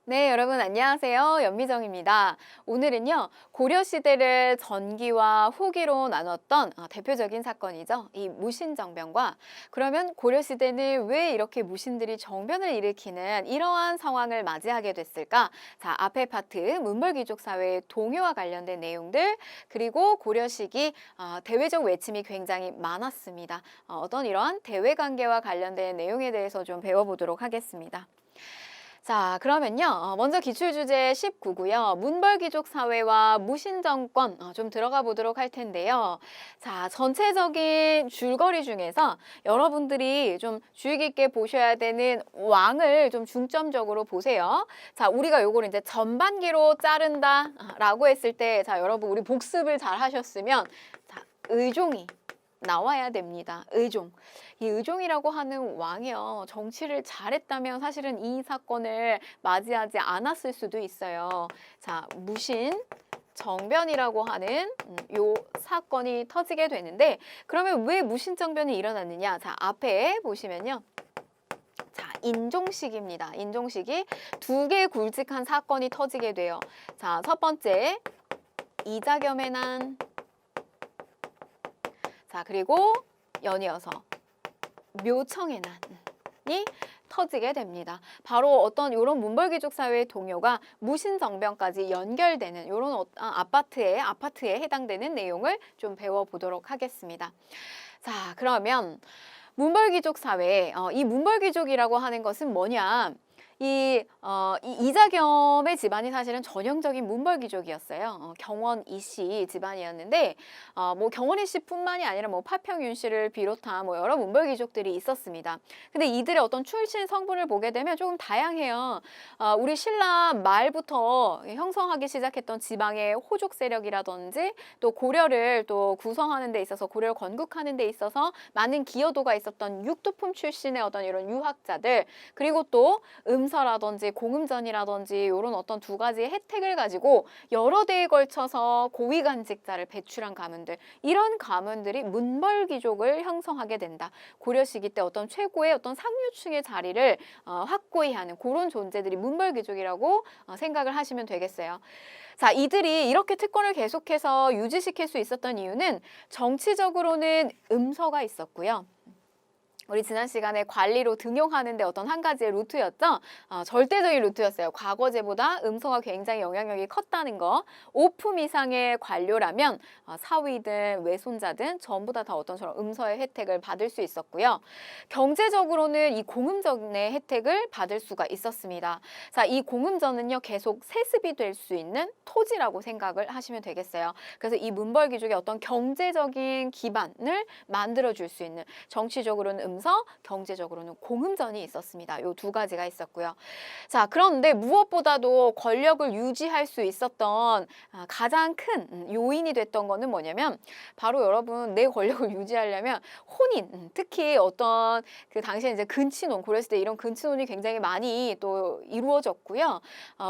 네, 여러분 안녕하세요. 연미정입니다. 오늘은요, 고려시대를 전기와 후기로 나눴던 대표적인 사건이죠. 이 무신정변과 그러면 고려시대는 왜 이렇게 무신들이 정변을 일으키는 이러한 상황을 맞이하게 됐을까? 자, 앞에 파트 문벌귀족 사회의 동요와 관련된 내용들 그리고 고려 시기 대외적 외침이 굉장히 많았습니다. 어떤 이러한 대외관계와 관련된 내용에 대해서 좀 배워보도록 하겠습니다. 자, 그러면요. 먼저 기출주제 19고요. 문벌귀족 사회와 무신정권 좀 들어가 보도록 할 텐데요. 자, 전체적인 줄거리 중에서 여러분들이 좀 주의 깊게 보셔야 되는 왕을 좀 중점적으로 보세요. 자, 우리가 요거를 이제 전반기로 자른다라고 했을 때, 자, 여러분 우리 복습을 잘 하셨으면, 자, 의종이 나와야 됩니다. 의종. 이 의종이라고 하는 왕이요. 정치를 잘했다면 사실은 이 사건을 맞이하지 않았을 수도 있어요. 자, 무신 정변이라고 하는 요 사건이 터지게 되는데 그러면 왜 무신정변이 일어났느냐? 자, 앞에 보시면요. 자, 인종식입니다. 인종식이 두 개 굵직한 사건이 터지게 돼요. 자, 첫 번째 이자겸의 난. 자, 그리고 연이어서 묘청의 난이 터지게 됩니다. 바로 어떤 이런 문벌귀족 사회의 동요가 무신정변까지 연결되는 이런 아파트에 해당되는 내용을 좀 배워보도록 하겠습니다. 자, 그러면 문벌귀족 사회, 이 문벌귀족이라고 하는 것은 뭐냐? 이 이자겸의 집안이 사실은 전형적인 문벌귀족이었어요. 경원 이씨 집안이었는데, 뭐 경원 이씨뿐만이 아니라 뭐 파평윤 씨를 비롯한 뭐 여러 문벌귀족들이 있었습니다. 근데 이들의 어떤 출신 성분을 보게 되면 조금 다양해요. 우리 신라 말부터 형성하기 시작했던 지방의 호족 세력이라든지 또 고려를 또 구성하는 데 있어서 고려를 건국하는 데 있어서 많은 기여도가 있었던 육두품 출신의 어떤 이런 유학자들 그리고 또 음서라든지 공음전이라든지 이런 어떤 두 가지의 혜택을 가지고 여러 대에 걸쳐서 고위간직자를 배출한 가문들 이런 가문들이 문벌귀족을 형성하게 된다. 고려 시기 때 어떤 최고의 어떤 상류층의 자리를 확고히 하는 그런 존재들이 문벌귀족이라고 생각을 하시면 되겠어요. 자, 이들이 이렇게 특권을 계속해서 유지시킬 수 있었던 이유는 정치적으로는 음서가 있었고요. 우리 지난 시간에 관리로 등용하는데 어떤 한 가지의 루트였죠. 절대적인 루트였어요. 과거제보다 음서가 굉장히 영향력이 컸다는 거. 5품 이상의 관료라면 사위든 외손자든 전부 다 어떤 저런 음서의 혜택을 받을 수 있었고요. 경제적으로는 이 공음전의 혜택을 받을 수가 있었습니다. 자, 이 공음전은요 계속 세습이 될 수 있는 토지라고 생각을 하시면 되겠어요. 그래서 이 문벌귀족의 어떤 경제적인 기반을 만들어줄 수 있는 정치적으로는 음서, 경제적으로는 공음전이 있었습니다. 요 두 가지가 있었고요. 자, 그런데 무엇보다도 권력을 유지할 수 있었던 가장 큰 요인이 됐던 거는 뭐냐면 바로 여러분 내 권력을 유지하려면 혼인, 특히 어떤 그 당시에 이제 근친혼, 고려시대 이런 근친혼이 굉장히 많이 또 이루어졌고요.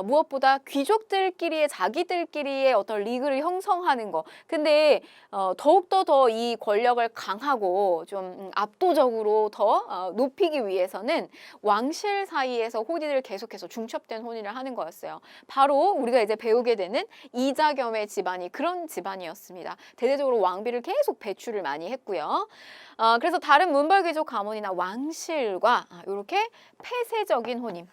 무엇보다 귀족들끼리의 자기들끼리의 어떤 리그를 형성하는 거. 근데 더욱더 더 이 권력을 강하고 좀 압도적으로 더 높이기 위해서는 왕실 사이에서 혼인을 계속해서 중첩된 혼인을 하는 거였어요. 바로 우리가 이제 배우게 되는 이자겸의 집안이 그런 집안이었습니다. 대대적으로 왕비를 계속 배출을 많이 했고요. 그래서 다른 문벌귀족 가문이나 왕실과 이렇게 폐쇄적인 혼인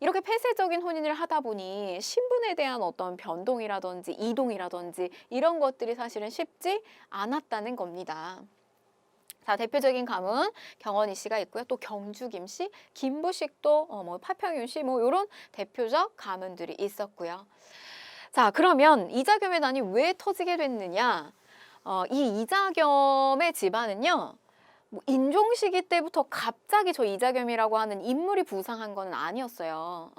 이렇게 폐쇄적인 혼인을 하다 보니 신분에 대한 어떤 변동이라든지 이동이라든지 이런 것들이 사실은 쉽지 않았다는 겁니다. 자, 대표적인 가문 경원이 씨가 있고요. 또 경주 김씨, 김부식도 뭐 파평윤 씨 뭐 이런 대표적 가문들이 있었고요. 자, 그러면 이자겸의 난이 왜 터지게 됐느냐? 이 이자겸의 집안은요. 뭐 인종 시기 때부터 갑자기 저 이자겸이라고 하는 인물이 부상한 건 아니었어요.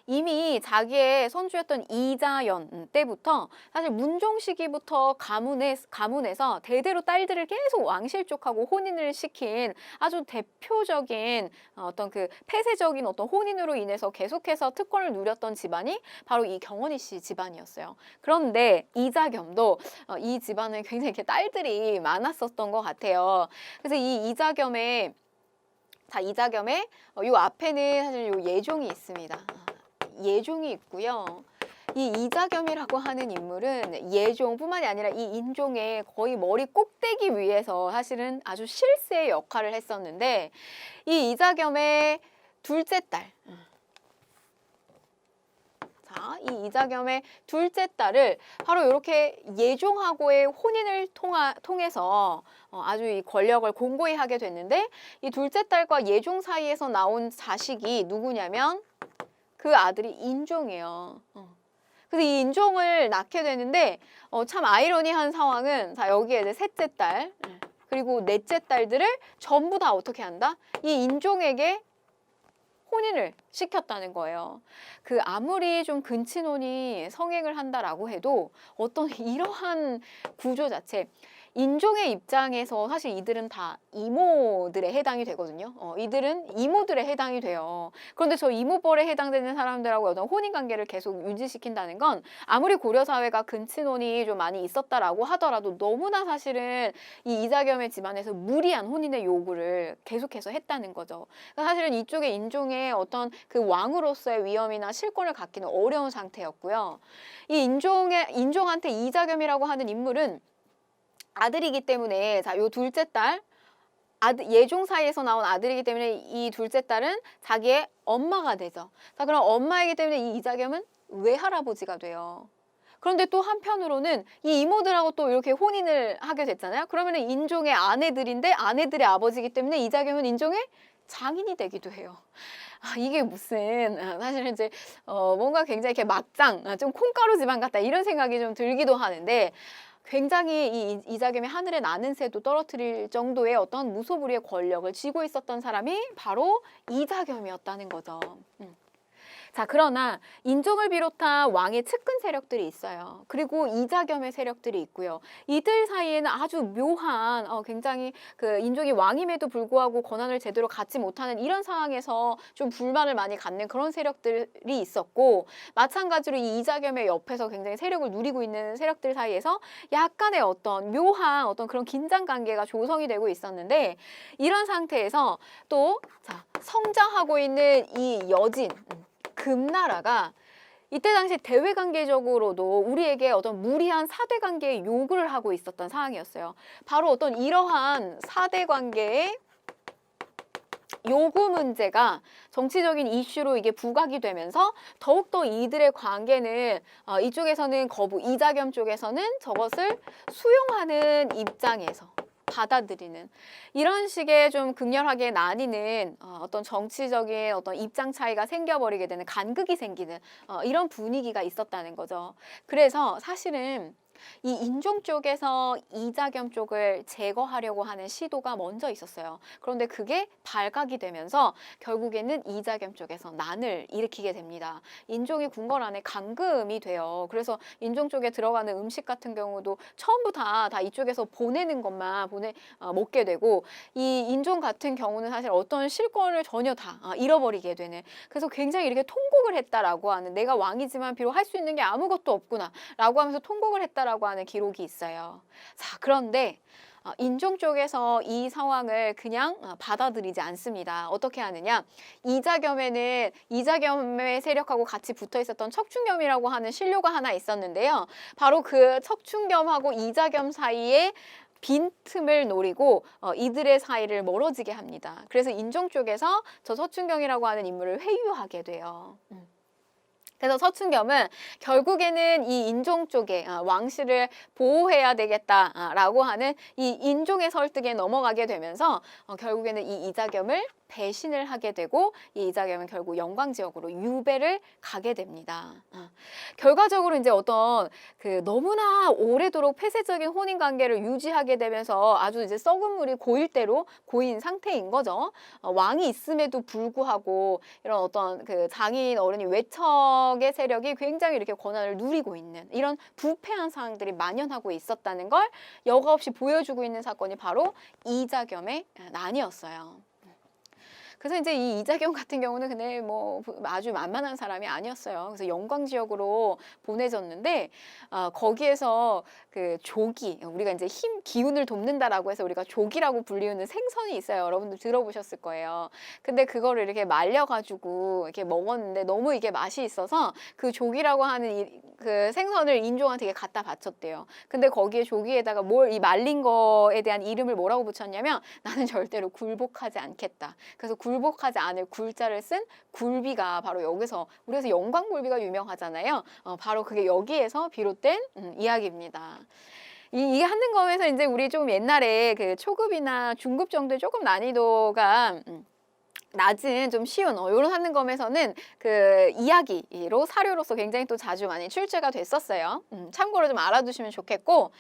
이미 자기의 선주였던 이자연 때부터 사실 문종 시기부터 가문에서 대대로 딸들을 계속 왕실 쪽하고 혼인을 시킨 아주 대표적인 어떤 그 폐쇄적인 어떤 혼인으로 인해서 계속해서 특권을 누렸던 집안이 바로 이 경원이 씨 집안이었어요. 그런데 이자겸도 이 집안은 굉장히 이렇게 딸들이 많았었던 것 같아요. 그래서 이 이자겸의 요 앞에는 사실 요 예종이 있습니다. 예종이 있고요. 이 이자겸이라고 하는 인물은 예종뿐만이 아니라 이 인종의 거의 머리 꼭대기 위에서 사실은 아주 실세의 역할을 했었는데, 이 이자겸의 둘째 딸, 자, 이 이자겸의 둘째 딸을 바로 이렇게 예종하고의 혼인을 통해서 아주 이 권력을 공고히 하게 됐는데, 이 둘째 딸과 예종 사이에서 나온 자식이 누구냐면 그 아들이 인종이에요. 그래서 이 인종을 낳게 되는데 참 아이러니한 상황은, 자, 여기에 이제 셋째 딸 그리고 넷째 딸들을 전부 다 어떻게 한다? 이 인종에게 혼인을 시켰다는 거예요. 그 아무리 좀 근친혼이 성행을 한다라고 해도 어떤 이러한 구조 자체, 인종의 입장에서 사실 이들은 다 이모들에 해당이 되거든요. 이들은 이모들에 해당이 돼요. 그런데 저 이모뻘에 해당되는 사람들하고 어떤 혼인관계를 계속 유지시킨다는 건 아무리 고려사회가 근친혼이 좀 많이 있었다라고 하더라도 너무나 사실은 이 이자겸의 집안에서 무리한 혼인의 요구를 계속해서 했다는 거죠. 그러니까 사실은 이쪽의 인종의 어떤 그 왕으로서의 위엄이나 실권을 갖기는 어려운 상태였고요. 이 인종한테 이자겸이라고 하는 인물은 아들이기 때문에, 자, 요 둘째 딸, 예종 사이에서 나온 아들이기 때문에 이 둘째 딸은 자기의 엄마가 되죠. 자, 그럼 엄마이기 때문에 이 이자겸은 외할아버지가 돼요. 그런데 또 한편으로는 이 이모들하고 또 이렇게 혼인을 하게 됐잖아요. 그러면 인종의 아내들인데 아내들의 아버지이기 때문에 이자겸은 인종의 장인이 되기도 해요. 이게 무슨 사실은 이제 뭔가 굉장히 이렇게 막장, 좀 콩가루 집안 같다 이런 생각이 좀 들기도 하는데, 굉장히 이 이자겸의 하늘에 나는 새도 떨어뜨릴 정도의 어떤 무소불위의 권력을 쥐고 있었던 사람이 바로 이자겸이었다는 거죠. 자, 그러나 인종을 비롯한 왕의 측근 세력들이 있어요. 그리고 이자겸의 세력들이 있고요. 이들 사이에는 아주 묘한 굉장히 그 인종이 왕임에도 불구하고 권한을 제대로 갖지 못하는 이런 상황에서 좀 불만을 많이 갖는 그런 세력들이 있었고, 마찬가지로 이 이자겸의 옆에서 굉장히 세력을 누리고 있는 세력들 사이에서 약간의 어떤 묘한 어떤 그런 긴장 관계가 조성이 되고 있었는데, 이런 상태에서 또 자, 성장하고 있는 이 여진 금나라가 이때 당시 대외 관계적으로도 우리에게 어떤 무리한 사대 관계의 요구를 하고 있었던 상황이었어요. 바로 어떤 이러한 사대 관계의 요구 문제가 정치적인 이슈로 이게 부각이 되면서 더욱더 이들의 관계는 이쪽에서는 거부, 이자겸 쪽에서는 저것을 수용하는 입장에서 받아들이는 이런 식의 좀 극렬하게 나뉘는 어떤 정치적인 어떤 입장 차이가 생겨버리게 되는, 간극이 생기는 이런 분위기가 있었다는 거죠. 그래서 사실은 이 인종 쪽에서 이자겸 쪽을 제거하려고 하는 시도가 먼저 있었어요. 그런데 그게 발각이 되면서 결국에는 이자겸 쪽에서 난을 일으키게 됩니다. 인종이 궁궐 안에 감금이 돼요. 그래서 인종 쪽에 들어가는 음식 같은 경우도 처음부터 다 이쪽에서 보내는 것만 먹게 되고, 이 인종 같은 경우는 사실 어떤 실권을 전혀 다 잃어버리게 되는, 그래서 굉장히 이렇게 통곡을 했다라고 하는, 내가 왕이지만 비록 할 수 있는 게 아무것도 없구나 라고 하면서 통곡을 했다라고 하는 기록이 있어요. 자, 그런데 인종 쪽에서 이 상황을 그냥 받아들이지 않습니다. 어떻게 하느냐? 이자겸의 세력하고 같이 붙어 있었던 척춘겸이라고 하는 신료가 하나 있었는데요. 바로 그 척춘겸하고 이자겸 사이에 빈틈을 노리고 이들의 사이를 멀어지게 합니다. 그래서 인종 쪽에서 저 척춘겸이라고 하는 인물을 회유하게 돼요. 그래서 서춘겸은 결국에는 이 인종 쪽에 왕실을 보호해야 되겠다라고 하는 이 인종의 설득에 넘어가게 되면서 결국에는 이 이자겸을 배신을 하게 되고, 이 이자겸은 결국 영광 지역으로 유배를 가게 됩니다. 결과적으로 이제 어떤 그 너무나 오래도록 폐쇄적인 혼인 관계를 유지하게 되면서 아주 이제 썩은 물이 고일 대로 고인 상태인 거죠. 왕이 있음에도 불구하고 이런 어떤 그 장인 어른이 외척의 세력이 굉장히 이렇게 권한을 누리고 있는 이런 부패한 상황들이 만연하고 있었다는 걸 여과 없이 보여주고 있는 사건이 바로 이자겸의 난이었어요. 그래서 이제 이 이자겸 같은 경우는 근데 뭐 아주 만만한 사람이 아니었어요. 그래서 영광 지역으로 보내졌는데 거기에서 그 조기, 우리가 이제 기운을 돕는다라고 해서 우리가 조기라고 불리우는 생선이 있어요. 여러분들 들어보셨을 거예요. 근데 그거를 이렇게 말려가지고 이렇게 먹었는데 너무 이게 맛이 있어서 그 조기라고 하는 그 생선을 인종한테 이렇게 갖다 바쳤대요. 근데 거기에 조기에다가 이 말린 거에 대한 이름을 뭐라고 붙였냐면 나는 절대로 굴복하지 않겠다. 그래서 굴복하지 않을 굴자를 쓴 굴비가 바로 여기서 우리에서 영광굴비가 유명하잖아요. 바로 그게 여기에서 비롯된 이야기입니다. 이 한능검에서 이제 우리 좀 옛날에 그 초급이나 중급 정도의 조금 난이도가 낮은 좀 쉬운 이런 한능검에서는 그 이야기로 사료로서 굉장히 또 자주 많이 출제가 됐었어요. 참고로 좀 알아두시면 좋겠고,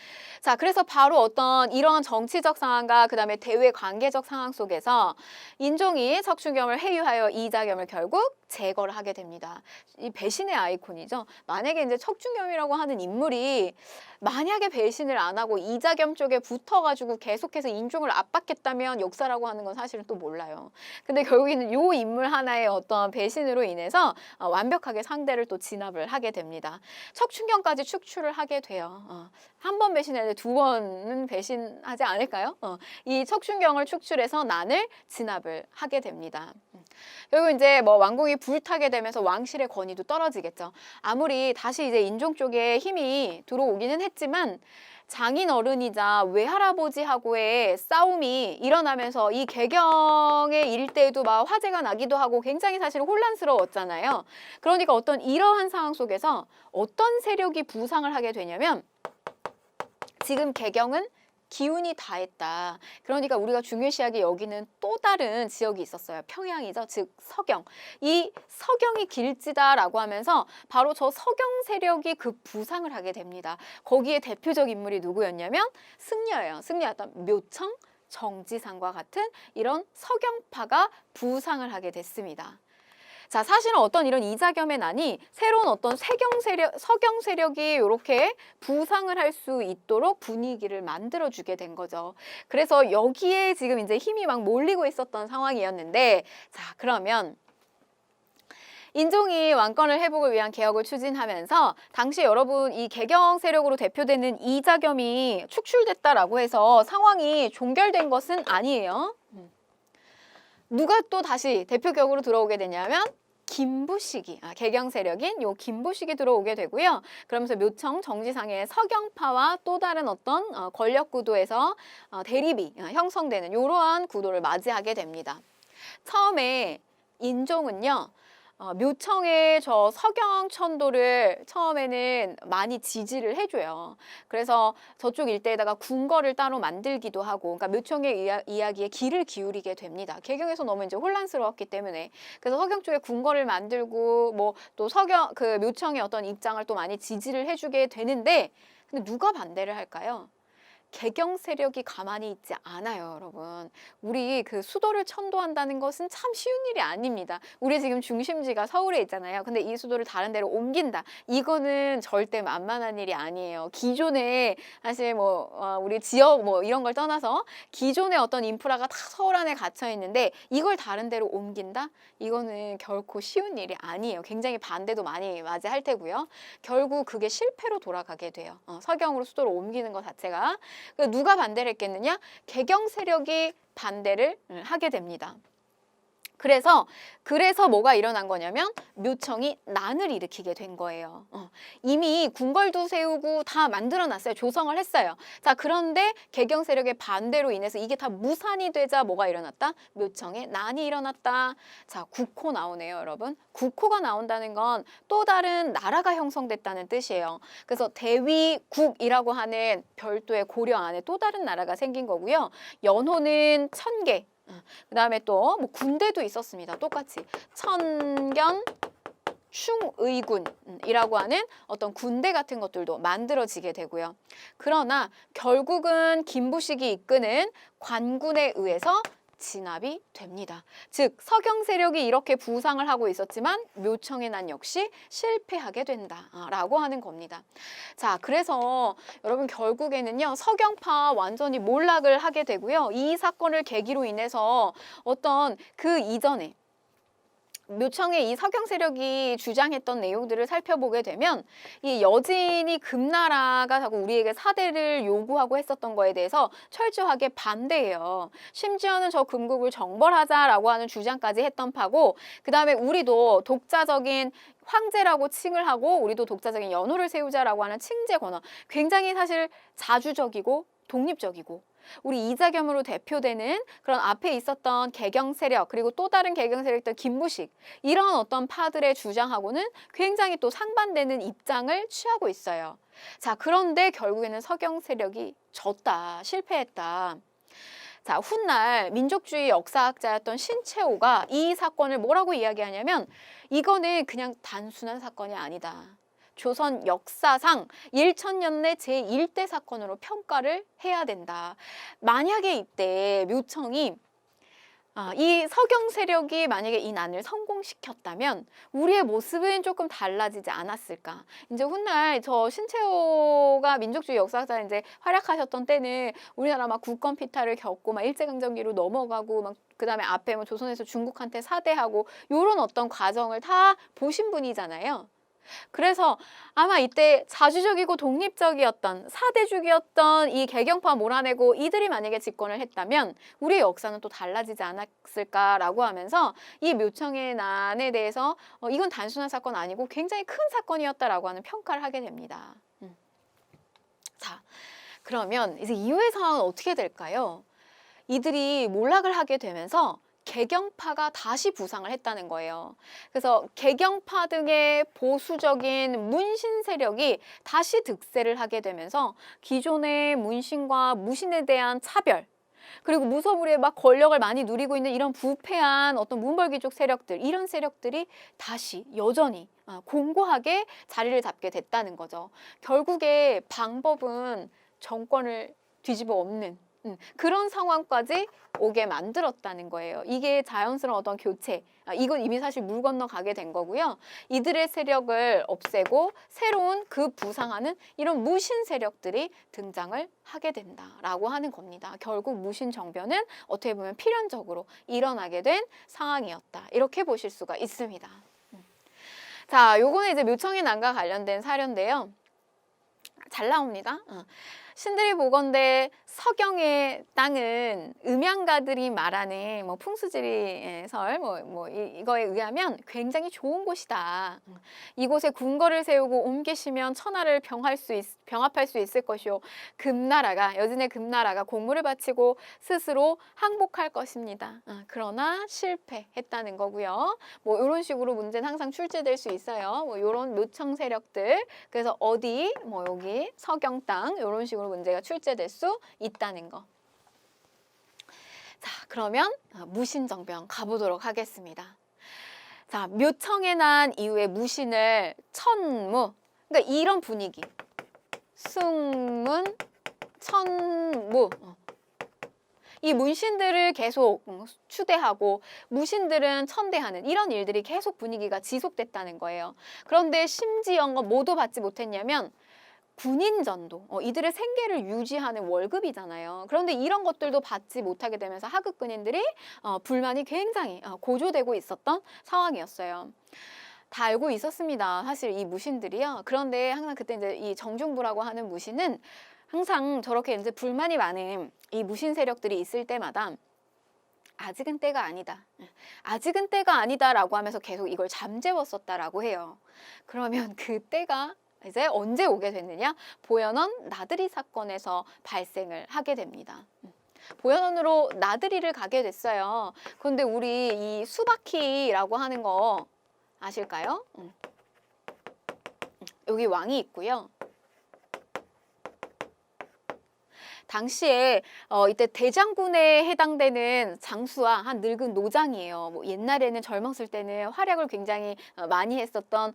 자 그래서 바로 어떤 이런 정치적 상황과 그 다음에 대외 관계적 상황 속에서 인종이 척추겸을 해유하여 이자겸을 결국 제거를 하게 됩니다. 이 배신의 아이콘이죠. 만약에 이제 척추겸이라고 하는 인물이 만약에 배신을 안 하고 이자겸 쪽에 붙어가지고 계속해서 인종을 압박했다면 역사라고 하는 건 사실은 또 몰라요. 근데 결국에는 요 인물 하나의 어떤 배신으로 인해서 완벽하게 상대를 또 진압을 하게 됩니다. 척추겸까지 축출을 하게 돼요. 한 번 배신했는데 두 번은 배신하지 않을까요? 이 척추겸을 축출해서 난을 진압을 하게 됩니다. 결국 이제 뭐 왕궁이 불타게 되면서 왕실의 권위도 떨어지겠죠. 아무리 다시 이제 인종 쪽에 힘이 들어오기는 했지만 장인 어른이자 외할아버지하고의 싸움이 일어나면서 이 개경의 일대에도 막 화재가 나기도 하고 굉장히 사실 혼란스러웠잖아요. 그러니까 어떤 이러한 상황 속에서 어떤 세력이 부상을 하게 되냐면 지금 개경은 기운이 다했다. 그러니까 우리가 중요시하게 여기는 또 다른 지역이 있었어요. 평양이죠. 즉 서경. 이 서경이 길지다라고 하면서 바로 저 서경 세력이 그 부상을 하게 됩니다. 거기에 대표적 인물이 누구였냐면 승려예요. 승려였던 묘청, 정지상과 같은 이런 서경파가 부상을 하게 됐습니다. 자, 사실은 어떤 이런 이자겸의 난이 새로운 어떤 서경 세력이 이렇게 부상을 할 수 있도록 분위기를 만들어주게 된 거죠. 그래서 여기에 지금 이제 힘이 막 몰리고 있었던 상황이었는데, 자, 그러면 인종이 왕권을 회복을 위한 개혁을 추진하면서 당시 여러분 이 개경 세력으로 대표되는 이자겸이 축출됐다라고 해서 상황이 종결된 것은 아니에요. 누가 또 다시 대표격으로 들어오게 되냐면 김부식이, 개경 세력인 요 김부식이 들어오게 되고요. 그러면서 묘청, 정지상의 서경파와 또 다른 어떤 권력 구도에서 대립이 형성되는 이러한 구도를 맞이하게 됩니다. 처음에 인종은요. 묘청의 저 서경 천도를 처음에는 많이 지지를 해줘요. 그래서 저쪽 일대에다가 궁궐을 따로 만들기도 하고, 그러니까 묘청의 이야기에 귀를 기울이게 됩니다. 개경에서 너무 이제 혼란스러웠기 때문에. 그래서 서경 쪽에 궁궐을 만들고, 뭐 또 그 묘청의 어떤 입장을 또 많이 지지를 해주게 되는데, 근데 누가 반대를 할까요? 개경 세력이 가만히 있지 않아요, 여러분. 우리 그 수도를 천도한다는 것은 참 쉬운 일이 아닙니다. 우리 지금 중심지가 서울에 있잖아요. 근데 이 수도를 다른 데로 옮긴다. 이거는 절대 만만한 일이 아니에요. 기존에 사실 뭐 우리 지역 뭐 이런 걸 떠나서 기존의 어떤 인프라가 다 서울 안에 갇혀 있는데 이걸 다른 데로 옮긴다? 이거는 결코 쉬운 일이 아니에요. 굉장히 반대도 많이 맞이할 테고요. 결국 그게 실패로 돌아가게 돼요. 서경으로 수도를 옮기는 것 자체가. 누가 반대를 했겠느냐? 개경 세력이 반대를 하게 됩니다. 그래서 뭐가 일어난 거냐면 묘청이 난을 일으키게 된 거예요. 이미 궁궐도 세우고 다 만들어놨어요. 조성을 했어요. 자, 그런데 개경 세력의 반대로 인해서 이게 다 무산이 되자 뭐가 일어났다? 묘청에 난이 일어났다. 자, 국호 나오네요, 여러분. 국호가 나온다는 건 또 다른 나라가 형성됐다는 뜻이에요. 그래서 대위국이라고 하는 별도의 고려 안에 또 다른 나라가 생긴 거고요. 연호는 1000개. 그 다음에 또 뭐 군대도 있었습니다. 똑같이 천견 충의군이라고 하는 어떤 군대 같은 것들도 만들어지게 되고요. 그러나 결국은 김부식이 이끄는 관군에 의해서 진압이 됩니다. 즉 서경 세력이 이렇게 부상을 하고 있었지만 묘청의 난 역시 실패하게 된다라고 하는 겁니다. 자, 그래서 여러분 결국에는요 서경파 완전히 몰락을 하게 되고요. 이 사건을 계기로 인해서 어떤 그 이전에 묘청의 이 서경 세력이 주장했던 내용들을 살펴보게 되면 이 여진이 금나라가 자꾸 우리에게 사대를 요구하고 했었던 거에 대해서 철저하게 반대해요. 심지어는 저 금국을 정벌하자라고 하는 주장까지 했던 파고, 그 다음에 우리도 독자적인 황제라고 칭을 하고 우리도 독자적인 연호를 세우자라고 하는 칭제 권원, 굉장히 사실 자주적이고 독립적이고 우리 이자겸으로 대표되는 그런 앞에 있었던 개경 세력, 그리고 또 다른 개경 세력들 김무식, 이런 어떤 파들의 주장하고는 굉장히 또 상반되는 입장을 취하고 있어요. 자, 그런데 결국에는 서경 세력이 졌다, 실패했다. 자, 훗날 민족주의 역사학자였던 신채호가 이 사건을 뭐라고 이야기하냐면 이거는 그냥 단순한 사건이 아니다. 조선 역사상 1000년 내 제1대 사건으로 평가를 해야 된다. 만약에 이때 묘청이 이 서경 세력이 만약에 이 난을 성공시켰다면 우리의 모습은 조금 달라지지 않았을까. 이제 훗날 저 신채호가 민족주의 역사학자 이제 활약하셨던 때는 우리나라 막 국권 피탈을 겪고 막 일제강점기로 넘어가고 막 그다음에 앞에 뭐 조선에서 중국한테 사대하고 요런 어떤 과정을 다 보신 분이잖아요. 그래서 아마 이때 자주적이고 독립적이었던 사대주기였던 이 개경파 몰아내고 이들이 만약에 집권을 했다면 우리의 역사는 또 달라지지 않았을까라고 하면서 이 묘청의 난에 대해서 이건 단순한 사건 아니고 굉장히 큰 사건이었다라고 하는 평가를 하게 됩니다. 자, 그러면 이제 이후의 상황은 어떻게 될까요? 이들이 몰락을 하게 되면서 개경파가 다시 부상을 했다는 거예요. 그래서 개경파 등의 보수적인 문신 세력이 다시 득세를 하게 되면서 기존의 문신과 무신에 대한 차별, 그리고 무서불위에 막 권력을 많이 누리고 있는 이런 부패한 어떤 문벌귀족 세력들, 이런 세력들이 다시 여전히 공고하게 자리를 잡게 됐다는 거죠. 결국에 방법은 정권을 뒤집어 엎는 그런 상황까지 오게 만들었다는 거예요. 이게 자연스러운 어떤 교체, 이건 이미 사실 물 건너가게 된 거고요. 이들의 세력을 없애고 새로운 그 부상하는 이런 무신 세력들이 등장을 하게 된다라고 하는 겁니다. 결국 무신 정변은 어떻게 보면 필연적으로 일어나게 된 상황이었다. 이렇게 보실 수가 있습니다. 자, 요거는 이제 묘청의 난과 관련된 사례인데요. 잘 나옵니다. 신들이 보건대 서경의 땅은 음양가들이 말하는 뭐 풍수지리 설 이거에 의하면 굉장히 좋은 곳이다. 이곳에 궁궐을 세우고 옮기시면 천하를 병합할 수 있을 것이요. 금나라가 여진의 금나라가 공물을 바치고 스스로 항복할 것입니다. 그러나 실패했다는 거고요. 뭐 이런 식으로 문제는 항상 출제될 수 있어요. 뭐 이런 묘청 세력들, 그래서 어디 뭐 여기 서경 땅 이런 식으로 문제가 출제될 수 있다는 거. 자, 그러면 무신정변 가보도록 하겠습니다. 자, 묘청의 난 이후에 무신을 천무, 그러니까 이런 분위기, 숭문, 천무, 이 문신들을 계속 추대하고 무신들은 천대하는 이런 일들이 계속 분위기가 지속됐다는 거예요. 그런데 심지어 뭐도 받지 못했냐면 군인전도, 이들의 생계를 유지하는 월급이잖아요. 그런데 이런 것들도 받지 못하게 되면서 하급 군인들이 불만이 굉장히 고조되고 있었던 상황이었어요. 다 알고 있었습니다. 사실 이 무신들이요. 그런데 항상 그때 이제 이 정중부라고 하는 무신은 항상 저렇게 이제 불만이 많은 이 무신 세력들이 있을 때마다 아직은 때가 아니다. 아직은 때가 아니다라고 하면서 계속 이걸 잠재웠었다라고 해요. 그러면 그 때가 이제 언제 오게 됐느냐? 보현원 나들이 사건에서 발생을 하게 됩니다. 보현원으로 나들이를 가게 됐어요. 그런데 우리 이 수바키라고 하는 거 아실까요? 여기 왕이 있고요. 당시에 이때 대장군에 해당되는 장수와 한 늙은 노장이에요. 뭐 옛날에는 젊었을 때는 활약을 굉장히 많이 했었던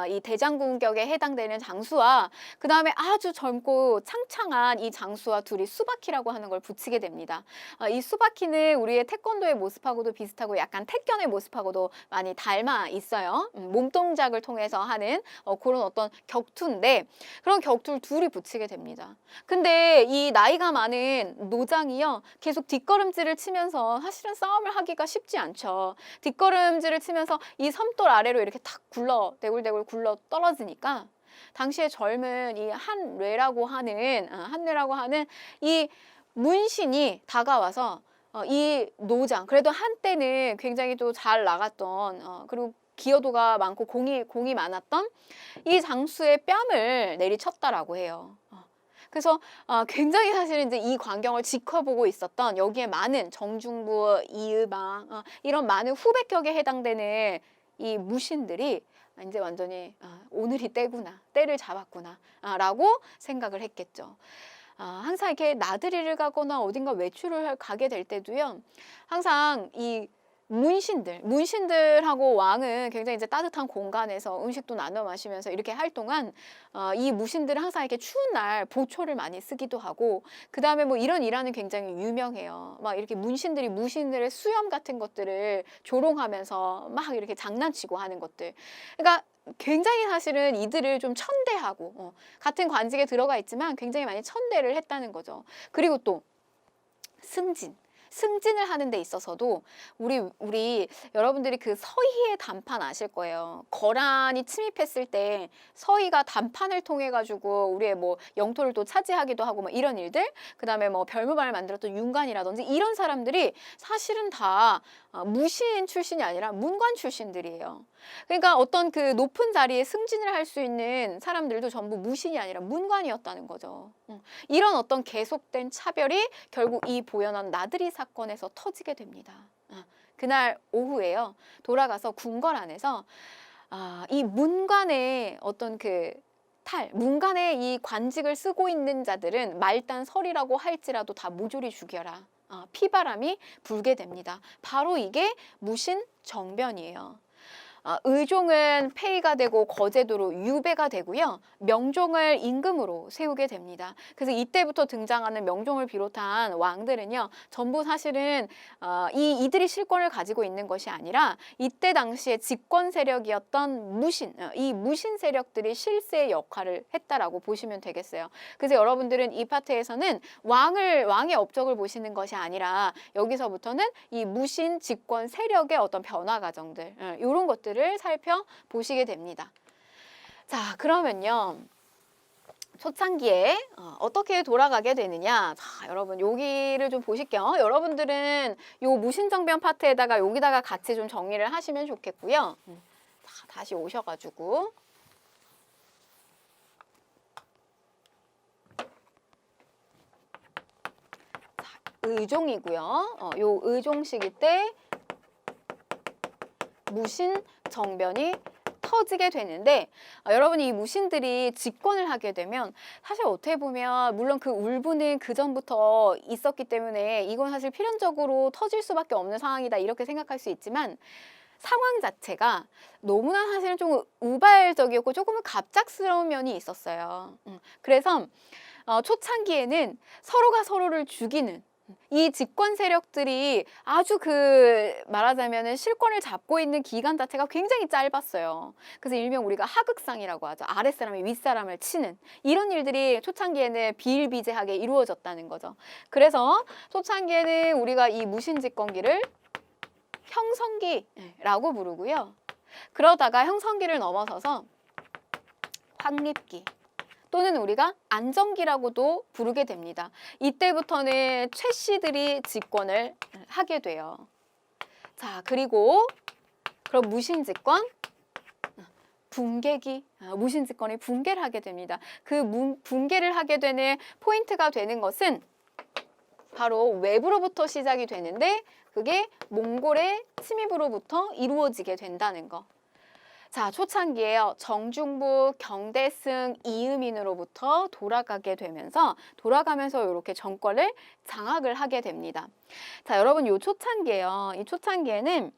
이 대장군격에 해당되는 장수와 그 다음에 아주 젊고 창창한 이 장수와 둘이 수바키라고 하는 걸 붙이게 됩니다. 이 수바키는 우리의 태권도의 모습하고도 비슷하고 약간 태견의 모습하고도 많이 닮아 있어요. 몸동작을 통해서 하는 그런 어떤 격투인데 그런 격투를 둘이 붙이게 됩니다. 근데 이 나이가 많은 노장이요 계속 뒷걸음질을 치면서 사실은 싸움을 하기가 쉽지 않죠. 뒷걸음질을 치면서 이 섬돌 아래로 이렇게 탁 굴러 대굴대굴 굴러 떨어지니까 당시에 젊은 이 한뇌라고 하는 이 문신이 다가와서 이 노장 그래도 한때는 굉장히 또 잘 나갔던 그리고 기여도가 많고 공이 많았던 이 장수의 뺨을 내리쳤다라고 해요. 그래서 굉장히 사실은 이제 이 광경을 지켜보고 있었던 여기에 많은 정중부, 이의방 이런 많은 후배격에 해당되는 이 무신들이 이제 완전히 오늘이 때구나, 때를 잡았구나 라고 생각을 했겠죠. 항상 이렇게 나들이를 가거나 어딘가 외출을 가게 될 때도요. 항상 이 문신들하고 왕은 굉장히 이제 따뜻한 공간에서 음식도 나눠 마시면서 이렇게 할 동안 이 무신들은 항상 이렇게 추운 날 보초를 많이 쓰기도 하고 그 다음에 뭐 이런 일화는 굉장히 유명해요. 막 이렇게 문신들이 무신들의 수염 같은 것들을 조롱하면서 막 이렇게 장난치고 하는 것들. 그러니까 굉장히 사실은 이들을 좀 천대하고 같은 관직에 들어가 있지만 굉장히 많이 천대를 했다는 거죠. 그리고 또 승진을 하는 데 있어서도 우리 여러분들이 그 서희의 단판 아실 거예요. 거란이 침입했을 때 서희가 단판을 통해 가지고 우리의 뭐 영토를 또 차지하기도 하고 뭐 이런 일들, 그다음에 뭐 별무반을 만들었던 윤관이라든지 이런 사람들이 사실은 다 무신 출신이 아니라 문관 출신들이에요. 그러니까 어떤 그 높은 자리에 승진을 할 수 있는 사람들도 전부 무신이 아니라 문관이었다는 거죠. 이런 어떤 계속된 차별이 결국 이 보현한 나들이 사건에서 터지게 됩니다. 그날 오후에요. 돌아가서 궁궐 안에서 이 문관의 어떤 문관의 이 관직을 쓰고 있는 자들은 말단 설이라고 할지라도 다 모조리 죽여라. 피바람이 불게 됩니다. 바로 이게 무신 정변이에요. 의종은 폐위가 되고 거제도로 유배가 되고요. 명종을 임금으로 세우게 됩니다. 그래서 이때부터 등장하는 명종을 비롯한 왕들은요. 전부 사실은 이들이 실권을 가지고 있는 것이 아니라 이때 당시에 집권 세력이었던 이 무신 세력들이 실세의 역할을 했다라고 보시면 되겠어요. 그래서 여러분들은 이 파트에서는 왕의 업적을 보시는 것이 아니라 여기서부터는 이 무신 집권 세력의 어떤 변화 과정들 이런 것들을 살펴보시게 됩니다. 자, 그러면요. 초창기에 어떻게 돌아가게 되느냐. 자, 여러분 여기를 좀 보실게요. 여러분들은 요 무신정변 파트에다가 여기다가 같이 좀 정리를 하시면 좋겠고요. 자, 다시 오셔가지고 자, 의종이고요. 요 의종 시기 때 무신 정변이 터지게 되는데 여러분이 이 무신들이 집권을 하게 되면 사실 어떻게 보면 물론 그 울분은 그 전부터 있었기 때문에 이건 사실 필연적으로 터질 수밖에 없는 상황이다 이렇게 생각할 수 있지만 상황 자체가 너무나 사실은 좀 우발적이었고 조금은 갑작스러운 면이 있었어요. 그래서 초창기에는 서로가 서로를 죽이는 이 집권 세력들이 아주 말하자면은 실권을 잡고 있는 기간 자체가 굉장히 짧았어요. 그래서 일명 우리가 하극상이라고 하죠. 아랫사람이 윗사람을 치는 이런 일들이 초창기에는 비일비재하게 이루어졌다는 거죠. 그래서 초창기에는 우리가 이 무신집권기를 형성기라고 부르고요. 그러다가 형성기를 넘어서서 확립기 또는 우리가 안정기라고도 부르게 됩니다. 이때부터는 최씨들이 집권을 하게 돼요. 자, 그리고 그럼 무신집권 붕괴기, 무신집권이 붕괴를 하게 됩니다. 그 붕괴를 하게 되는 포인트가 되는 것은 바로 외부로부터 시작이 되는데 그게 몽골의 침입으로부터 이루어지게 된다는 거. 자, 초창기에요. 정중부, 경대승, 이음인으로부터 돌아가면서 이렇게 정권을 장악을 하게 됩니다. 자, 여러분 요 초창기에요. 이 초창기에는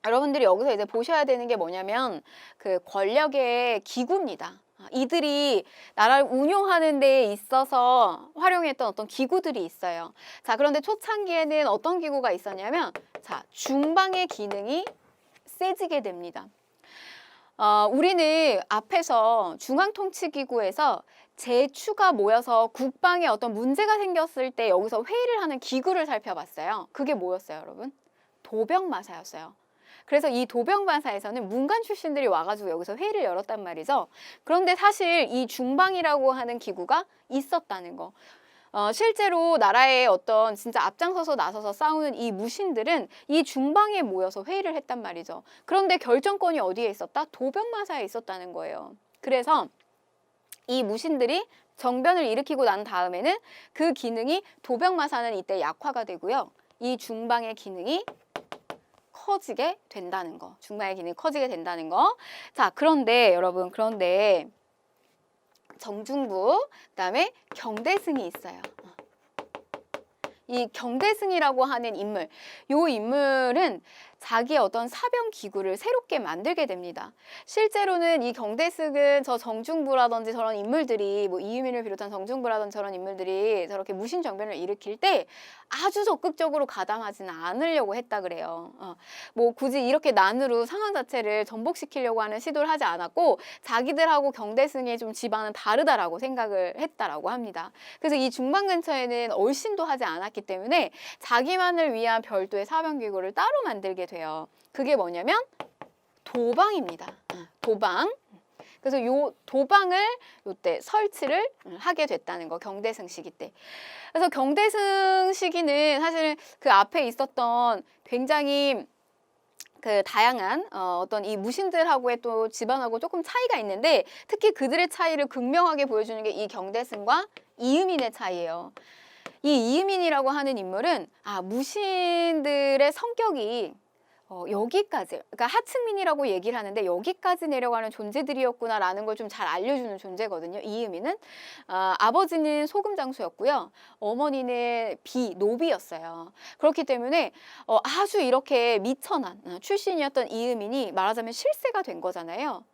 여러분들이 여기서 이제 보셔야 되는 게 뭐냐면 그 권력의 기구입니다. 이들이 나라를 운용하는 데 있어서 활용했던 어떤 기구들이 있어요. 자, 그런데 초창기에는 어떤 기구가 있었냐면 자, 중방의 기능이 세지게 됩니다. 우리는 앞에서 중앙통치기구에서 제추가 모여서 국방에 어떤 문제가 생겼을 때 여기서 회의를 하는 기구를 살펴봤어요. 그게 뭐였어요, 여러분? 도병마사였어요. 그래서 이 도병마사에서는 문관 출신들이 와가지고 여기서 회의를 열었단 말이죠. 그런데 사실 이 중방이라고 하는 기구가 있었다는 거. 실제로 나라의 어떤 진짜 앞장서서 나서서 싸우는 이 무신들은 이 중방에 모여서 회의를 했단 말이죠. 그런데 결정권이 어디에 있었다? 도병마사에 있었다는 거예요. 그래서 이 무신들이 정변을 일으키고 난 다음에는 그 기능이 도병마사는 이때 약화가 되고요. 이 중방의 기능이 커지게 된다는 거. 중방의 기능이 커지게 된다는 거. 자, 그런데 여러분, 그런데 정중부, 그다음에 경대승이 있어요. 이 경대승이라고 하는 인물, 요 인물은 자기의 어떤 사병 기구를 새롭게 만들게 됩니다. 실제로는 이 경대승은 저 정중부라든지 저런 인물들이 뭐 이유민을 비롯한 정중부라든지 저런 인물들이 저렇게 무신정변을 일으킬 때 아주 적극적으로 가담하지는 않으려고 했다 그래요. 뭐 굳이 이렇게 난으로 상황 자체를 전복시키려고 하는 시도를 하지 않았고 자기들하고 경대승의 좀 집안은 다르다라고 생각을 했다라고 합니다. 그래서 이 중방 근처에는 얼씬도 하지 않았기 때문에 자기만을 위한 별도의 사병기구를 따로 만들게 돼요. 그게 뭐냐면 도방입니다. 도방. 그래서 요 도방을 요때 설치를 하게 됐다는 거, 경대승 시기 때. 그래서 경대승 시기는 사실은 그 앞에 있었던 굉장히 그 다양한 어떤 이 무신들하고의 또 집안하고 조금 차이가 있는데 특히 그들의 차이를 극명하게 보여주는 게 이 경대승과 이음인의 차이예요. 이 이음인이라고 하는 인물은 무신들의 성격이 여기까지, 그러니까 하층민이라고 얘기를 하는데 여기까지 내려가는 존재들이었구나라는 걸 좀 잘 알려주는 존재거든요. 이음이는 아버지는 소금장수였고요. 어머니는 노비였어요. 그렇기 때문에 아주 이렇게 미천한 출신이었던 이음인이 말하자면 실세가 된 거잖아요.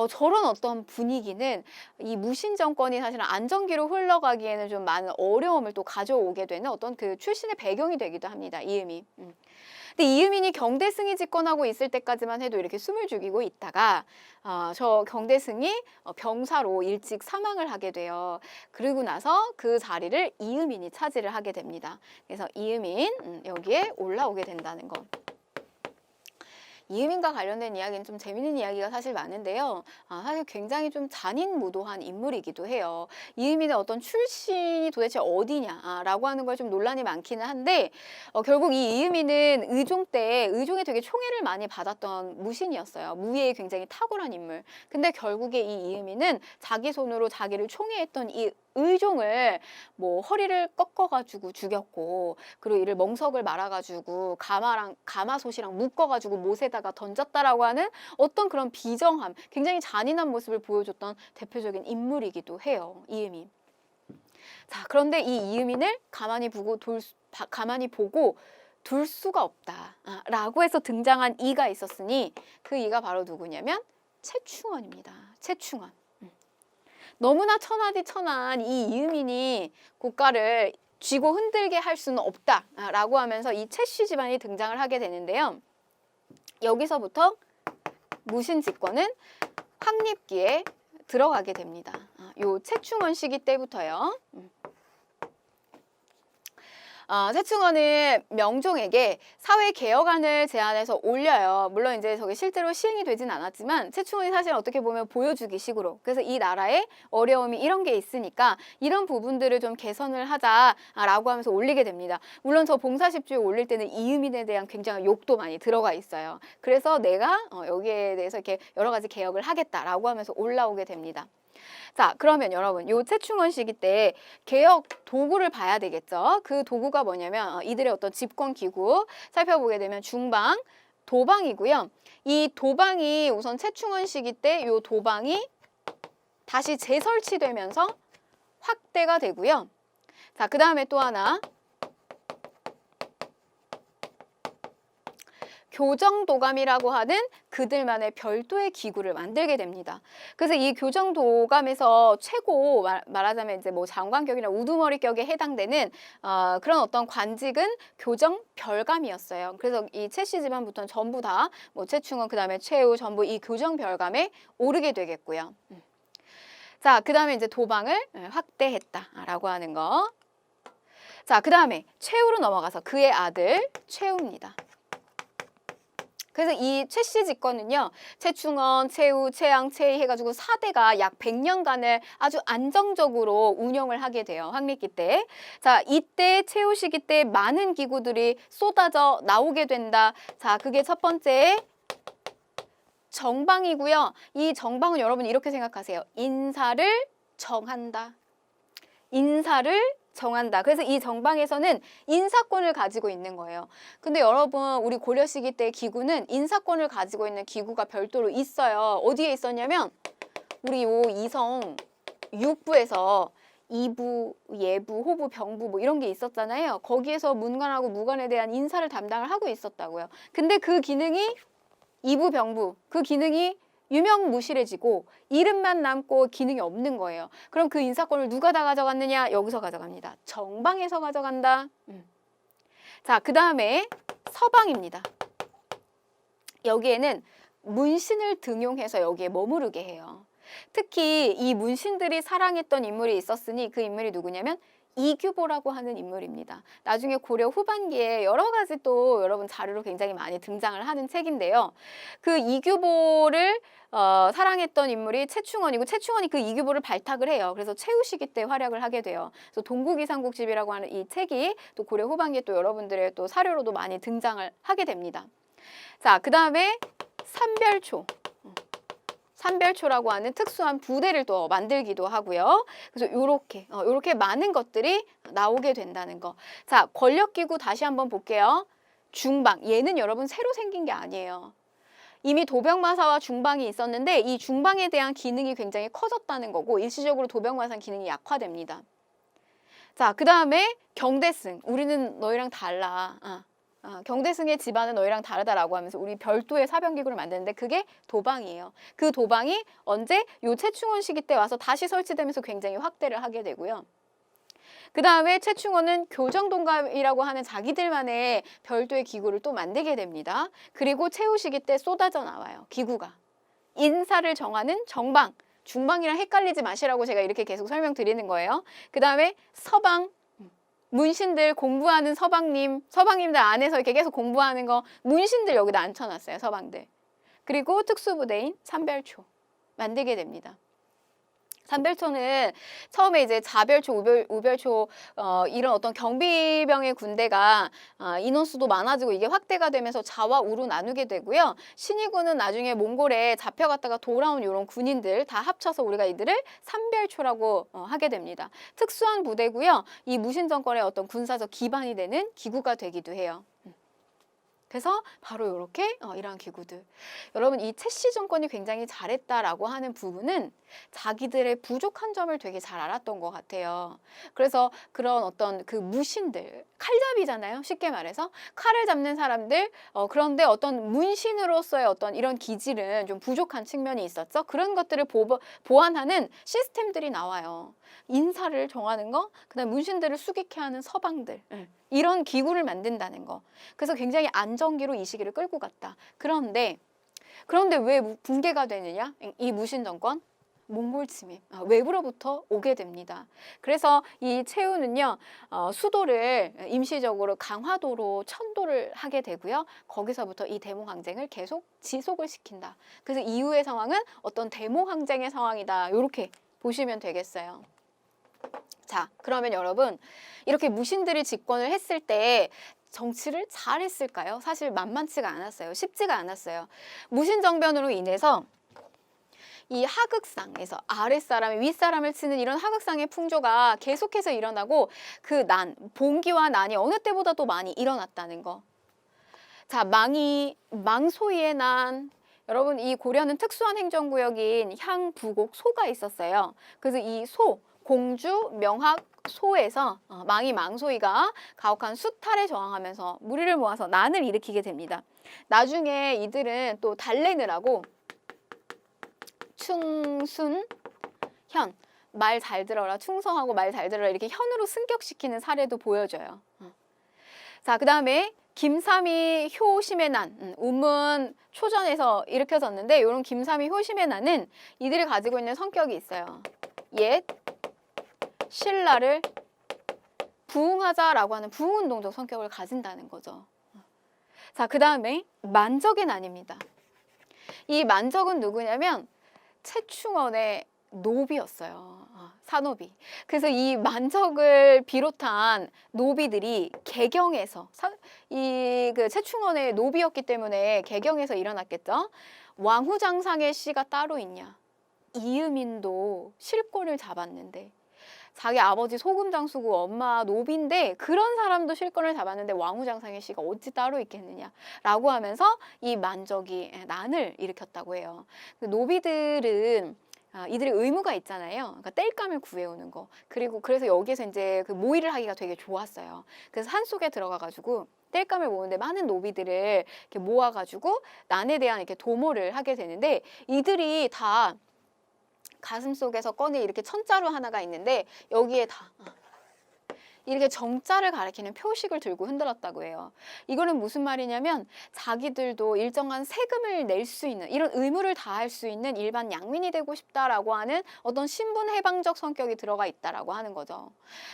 저런 어떤 분위기는 이 무신 정권이 사실은 안정기로 흘러가기에는 좀 많은 어려움을 또 가져오게 되는 어떤 그 출신의 배경이 되기도 합니다. 이음이. 근데 이음인이 경대승이 집권하고 있을 때까지만 해도 이렇게 숨을 죽이고 있다가 저 경대승이 병사로 일찍 사망을 하게 돼요. 그러고 나서 그 자리를 이음인이 차지를 하게 됩니다. 그래서 이음인 여기에 올라오게 된다는 거. 이음인과 관련된 이야기는 좀 재밌는 이야기가 사실 많은데요. 사실 굉장히 좀 잔인무도한 인물이기도 해요. 이음인의 어떤 출신이 도대체 어디냐라고 하는 걸 좀 논란이 많기는 한데 결국 이 이음인은 의종 때 의종에 되게 총애를 많이 받았던 무신이었어요. 무예에 굉장히 탁월한 인물. 근데 결국에 이 이음인은 자기 손으로 자기를 총애했던 이 의종을 뭐 허리를 꺾어가지고 죽였고 그리고 이를 멍석을 말아가지고 가마솥이랑 묶어가지고 못에다가 던졌다라고 하는 어떤 그런 비정함, 굉장히 잔인한 모습을 보여줬던 대표적인 인물이기도 해요. 이음인. 자, 그런데 이 이음인을 가만히 보고 둘 수가 없다라고 해서 등장한 이가 있었으니 그 이가 바로 누구냐면 최충원입니다. 최충원. 너무나 천하디천한 이 이음인이 국가를 쥐고 흔들게 할 수는 없다라고 하면서 이 최씨 집안이 등장을 하게 되는데요. 여기서부터 무신 집권은 확립기에 들어가게 됩니다. 요 최충원 시기 때부터요. 최충원은 명종에게 사회 개혁안을 제안해서 올려요. 물론 이제 저게 실제로 시행이 되진 않았지만 최충원이 사실 어떻게 보면 보여주기 식으로 그래서 이 나라에 어려움이 이런 게 있으니까 이런 부분들을 좀 개선을 하자라고 하면서 올리게 됩니다. 물론 저 봉사십주에 올릴 때는 이음인에 대한 굉장한 욕도 많이 들어가 있어요. 그래서 내가 여기에 대해서 이렇게 여러 가지 개혁을 하겠다라고 하면서 올라오게 됩니다. 자, 그러면 여러분 요 최충원 시기 때 개혁 도구를 봐야 되겠죠. 그 도구가 뭐냐면 이들의 어떤 집권 기구 살펴보게 되면 중방, 도방이고요. 이 도방이 우선 최충원 시기 때 이 도방이 다시 재설치되면서 확대가 되고요. 자, 그 다음에 또 하나 교정도감이라고 하는 그들만의 별도의 기구를 만들게 됩니다. 그래서 이 교정도감에서 최고 말하자면 이제 뭐 장관격이나 우두머리격에 해당되는 그런 어떤 관직은 교정별감이었어요. 그래서 이 최씨 집안부터는 전부 다 뭐 최충원 그다음에 최우 전부 이 교정별감에 오르게 되겠고요. 자, 그다음에 이제 도방을 확대했다라고 하는 거. 자, 그다음에 최우로 넘어가서 그의 아들 최우입니다. 그래서 이 최씨 집권은요. 최충원, 최우, 최양, 최희 해가지고 4대가 약 100년간을 아주 안정적으로 운영을 하게 돼요. 황리기 때. 자, 이때 최우 시기 때 많은 기구들이 쏟아져 나오게 된다. 자, 그게 첫 번째 정방이고요. 이 정방은 여러분 이렇게 생각하세요. 인사를 정한다. 인사를 정한다. 그래서 이 정방에서는 인사권을 가지고 있는 거예요. 근데 여러분 우리 고려 시기 때 기구는 인사권을 가지고 있는 기구가 별도로 있어요. 어디에 있었냐면 우리 요 이성 6부에서 이부, 예부, 호부, 병부 뭐 이런 게 있었잖아요. 거기에서 문관하고 무관에 대한 인사를 담당을 하고 있었다고요. 근데 그 기능이 이부, 병부 그 기능이 유명무실해지고 이름만 남고 기능이 없는 거예요. 그럼 그 인사권을 누가 다 가져갔느냐? 여기서 가져갑니다. 정방에서 가져간다. 자, 그 다음에 서방입니다. 여기에는 문신을 등용해서 여기에 머무르게 해요. 특히 이 문신들이 사랑했던 인물이 있었으니 그 인물이 누구냐면 이규보라고 하는 인물입니다. 나중에 고려 후반기에 여러 가지 또 여러분 자료로 굉장히 많이 등장을 하는 책인데요. 그 이규보를 사랑했던 인물이 최충원이고 최충원이 그 이규보를 발탁을 해요. 그래서 최우 시기 때 활약을 하게 돼요. 그래서 동국이상국집이라고 하는 이 책이 또 고려 후반기에 또 여러분들의 또 사료로도 많이 등장을 하게 됩니다. 자, 그 다음에 삼별초. 삼별초라고 하는 특수한 부대를 또 만들기도 하고요. 그래서 요렇게 많은 것들이 나오게 된다는 거. 자, 권력기구 다시 한번 볼게요. 중방, 얘는 여러분 새로 생긴 게 아니에요. 이미 도병마사와 중방이 있었는데 이 중방에 대한 기능이 굉장히 커졌다는 거고 일시적으로 도병마사 기능이 약화됩니다. 자, 그 다음에 경대승, 우리는 너희랑 달라. 경대승의 집안은 너희랑 다르다라고 하면서 우리 별도의 사병기구를 만드는데 그게 도방이에요. 그 도방이 언제? 요 최충원 시기 때 와서 다시 설치되면서 굉장히 확대를 하게 되고요. 그 다음에 최충원은 교정동감이라고 하는 자기들만의 별도의 기구를 또 만들게 됩니다. 그리고 최우 시기 때 쏟아져 나와요. 기구가. 인사를 정하는 정방, 중방이랑 헷갈리지 마시라고 제가 이렇게 계속 설명드리는 거예요. 그 다음에 서방, 문신들 공부하는 서방님들 안에서 이렇게 계속 공부하는 거 문신들 여기다 앉혀놨어요. 서방들. 그리고 특수부대인 삼별초 만들게 됩니다. 삼별초는 처음에 이제 자별초, 우별초 이런 어떤 경비병의 군대가 인원수도 많아지고 이게 확대가 되면서 자와 우로 나누게 되고요. 신의군은 나중에 몽골에 잡혀갔다가 돌아온 이런 군인들 다 합쳐서 우리가 이들을 삼별초라고 하게 됩니다. 특수한 부대고요. 이 무신 정권의 어떤 군사적 기반이 되는 기구가 되기도 해요. 그래서 바로 이렇게 이러한 기구들. 여러분 이 최씨 정권이 굉장히 잘했다라고 하는 부분은 자기들의 부족한 점을 되게 잘 알았던 것 같아요. 그래서 그런 어떤 그 무신들, 칼잡이잖아요. 쉽게 말해서 칼을 잡는 사람들 그런데 어떤 문신으로서의 어떤 이런 기질은 좀 부족한 측면이 있었죠. 그런 것들을 보완하는 시스템들이 나와요. 인사를 정하는 거, 그다음 문신들을 수기케 하는 서방들. 이런 기구를 만든다는 거. 그래서 굉장히 안정기로 이 시기를 끌고 갔다. 그런데 왜 붕괴가 되느냐? 이 무신 정권? 몽골 침입, 외부로부터 오게 됩니다. 그래서 이 최우는요, 수도를 임시적으로 강화도로 천도를 하게 되고요. 거기서부터 이 대몽항쟁을 계속 지속을 시킨다. 그래서 이후의 상황은 어떤 대몽항쟁의 상황이다. 이렇게 보시면 되겠어요. 자, 그러면 여러분 이렇게 무신들이 집권을 했을 때 정치를 잘 했을까요? 사실 만만치가 않았어요. 쉽지가 않았어요. 무신정변으로 인해서 이 하극상에서 아랫사람이 윗사람을 치는 이런 하극상의 풍조가 계속해서 일어나고 그 난, 봉기와 난이 어느 때보다도 많이 일어났다는 거. 자, 망소위의 난. 여러분, 이 고려는 특수한 행정구역인 향부곡 소가 있었어요. 그래서 이 소, 공주, 명학, 소에서 망소위가 가혹한 수탈에 저항하면서 무리를 모아서 난을 일으키게 됩니다. 나중에 이들은 또 달래느라고 충순, 현, 말 잘 들어라, 충성하고 말 잘 들어라 이렇게 현으로 승격시키는 사례도 보여져요. 자, 그 다음에 김삼이 효심의 난, 우문 초전에서 일으켜졌는데 이런 김삼이 효심의 난은 이들이 가지고 있는 성격이 있어요. 옛 신라를 부흥하자라고 하는 부흥운동적 성격을 가진다는 거죠. 자, 그 다음에 만적의 난입니다. 이 만적은 누구냐면 최충원의 노비였어요. 사노비. 그래서 이 만적을 비롯한 노비들이 개경에서 그 최충원의 노비였기 때문에 개경에서 일어났겠죠. 왕후장상의 씨가 따로 있냐? 이음인도 실권을 잡았는데 자기 아버지 소금장수고 엄마 노비인데 그런 사람도 실권을 잡았는데 왕후장상의 씨가 어찌 따로 있겠느냐라고 하면서 이 만적이 난을 일으켰다고 해요. 노비들은 이들의 의무가 있잖아요. 그러니까 땔감을 구해오는 거. 그리고 그래서 여기에서 이제 그 모의를 하기가 되게 좋았어요. 그래서 산속에 들어가가지고 땔감을 모으는데 많은 노비들을 이렇게 모아가지고 난에 대한 이렇게 도모를 하게 되는데 이들이 다 가슴 속에서 꺼내 이렇게 천자루 하나가 있는데 여기에 다 이렇게 정자를 가리키는 표식을 들고 흔들었다고 해요. 이거는 무슨 말이냐면 자기들도 일정한 세금을 낼 수 있는 이런 의무를 다할 수 있는 일반 양민이 되고 싶다라고 하는 어떤 신분 해방적 성격이 들어가 있다라고 하는 거죠.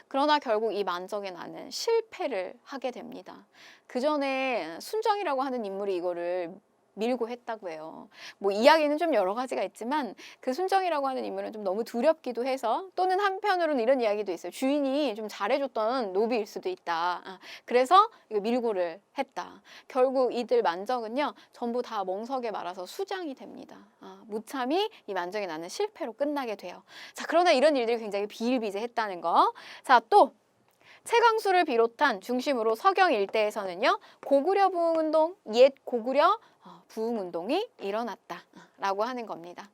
그러나 결국 이 만적의 난은 실패를 하게 됩니다. 그 전에 순정이라고 하는 인물이 이거를 밀고 했다고 해요. 뭐 이야기는 좀 여러 가지가 있지만 그 순정이라고 하는 인물은 좀 너무 두렵기도 해서 또는 한편으로는 이런 이야기도 있어요. 주인이 좀 잘해줬던 노비일 수도 있다. 그래서 이거 밀고를 했다. 결국 이들 만적은요 전부 다 멍석에 말아서 수장이 됩니다. 무참히 이 만적의 난은 실패로 끝나게 돼요. 자, 그러나 이런 일들이 굉장히 비일비재했다는 거. 자, 또 채광수를 비롯한 중심으로 서경 일대에서는요 고구려 부흥운동, 옛 고구려 부흥운동이 일어났다라고 하는 겁니다.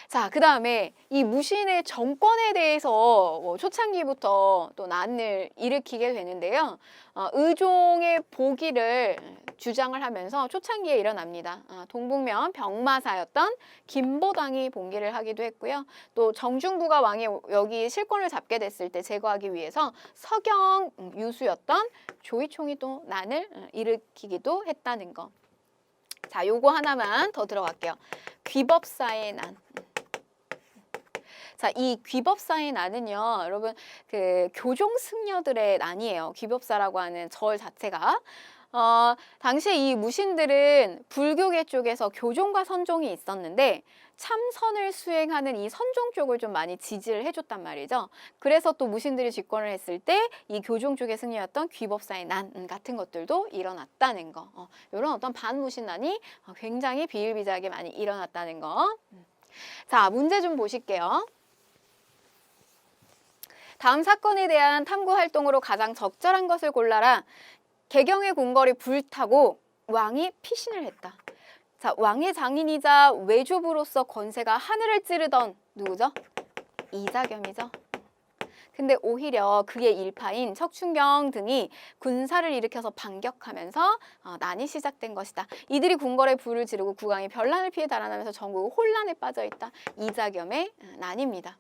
자, 그 다음에 이 무신의 정권에 대해서 초창기부터 또 난을 일으키게 되는데요. 의종의 복위를 주장을 하면서 초창기에 일어납니다. 동북면 병마사였던 김보당이 봉기를 하기도 했고요. 또 정중부가 왕이 여기 실권을 잡게 됐을 때 제거하기 위해서 서경 유수였던 조이총이 또 난을 일으키기도 했다는 거. 자, 요거 하나만 더 들어갈게요. 귀법사의 난. 자, 이 귀법사의 난은요, 여러분, 그 교종 승려들의 난이에요. 귀법사라고 하는 절 자체가. 당시에 이 무신들은 불교계 쪽에서 교종과 선종이 있었는데 참선을 수행하는 이 선종 쪽을 좀 많이 지지를 해줬단 말이죠. 그래서 또 무신들이 집권을 했을 때 이 교종 쪽의 승리였던 귀법사의 난 같은 것들도 일어났다는 거. 이런 어떤 반무신난이 굉장히 비일비재하게 많이 일어났다는 거. 자, 문제 좀 보실게요. 다음 사건에 대한 탐구 활동으로 가장 적절한 것을 골라라. 개경의 궁궐이 불타고 왕이 피신을 했다. 자, 왕의 장인이자 외조부로서 권세가 하늘을 찌르던 누구죠? 이자겸이죠. 근데 오히려 그의 일파인 척춘경 등이 군사를 일으켜서 반격하면서 난이 시작된 것이다. 이들이 궁궐에 불을 지르고 국왕이 변란을 피해 달아나면서 전국이 혼란에 빠져 있다. 이자겸의 난입니다.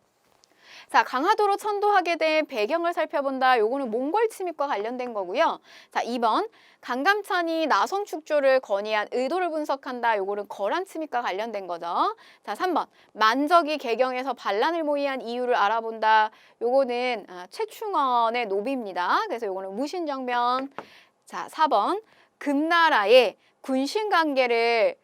자, 강화도로 천도하게 된 배경을 살펴본다. 요거는 몽골 침입과 관련된 거고요. 자, 2번 강감찬이 나성 축조를 건의한 의도를 분석한다. 요거는 거란 침입과 관련된 거죠. 자, 3번 만적이 개경에서 반란을 모의한 이유를 알아본다. 요거는 최충원의 노비입니다. 그래서 요거는 무신정변. 자, 4번 금나라의 군신관계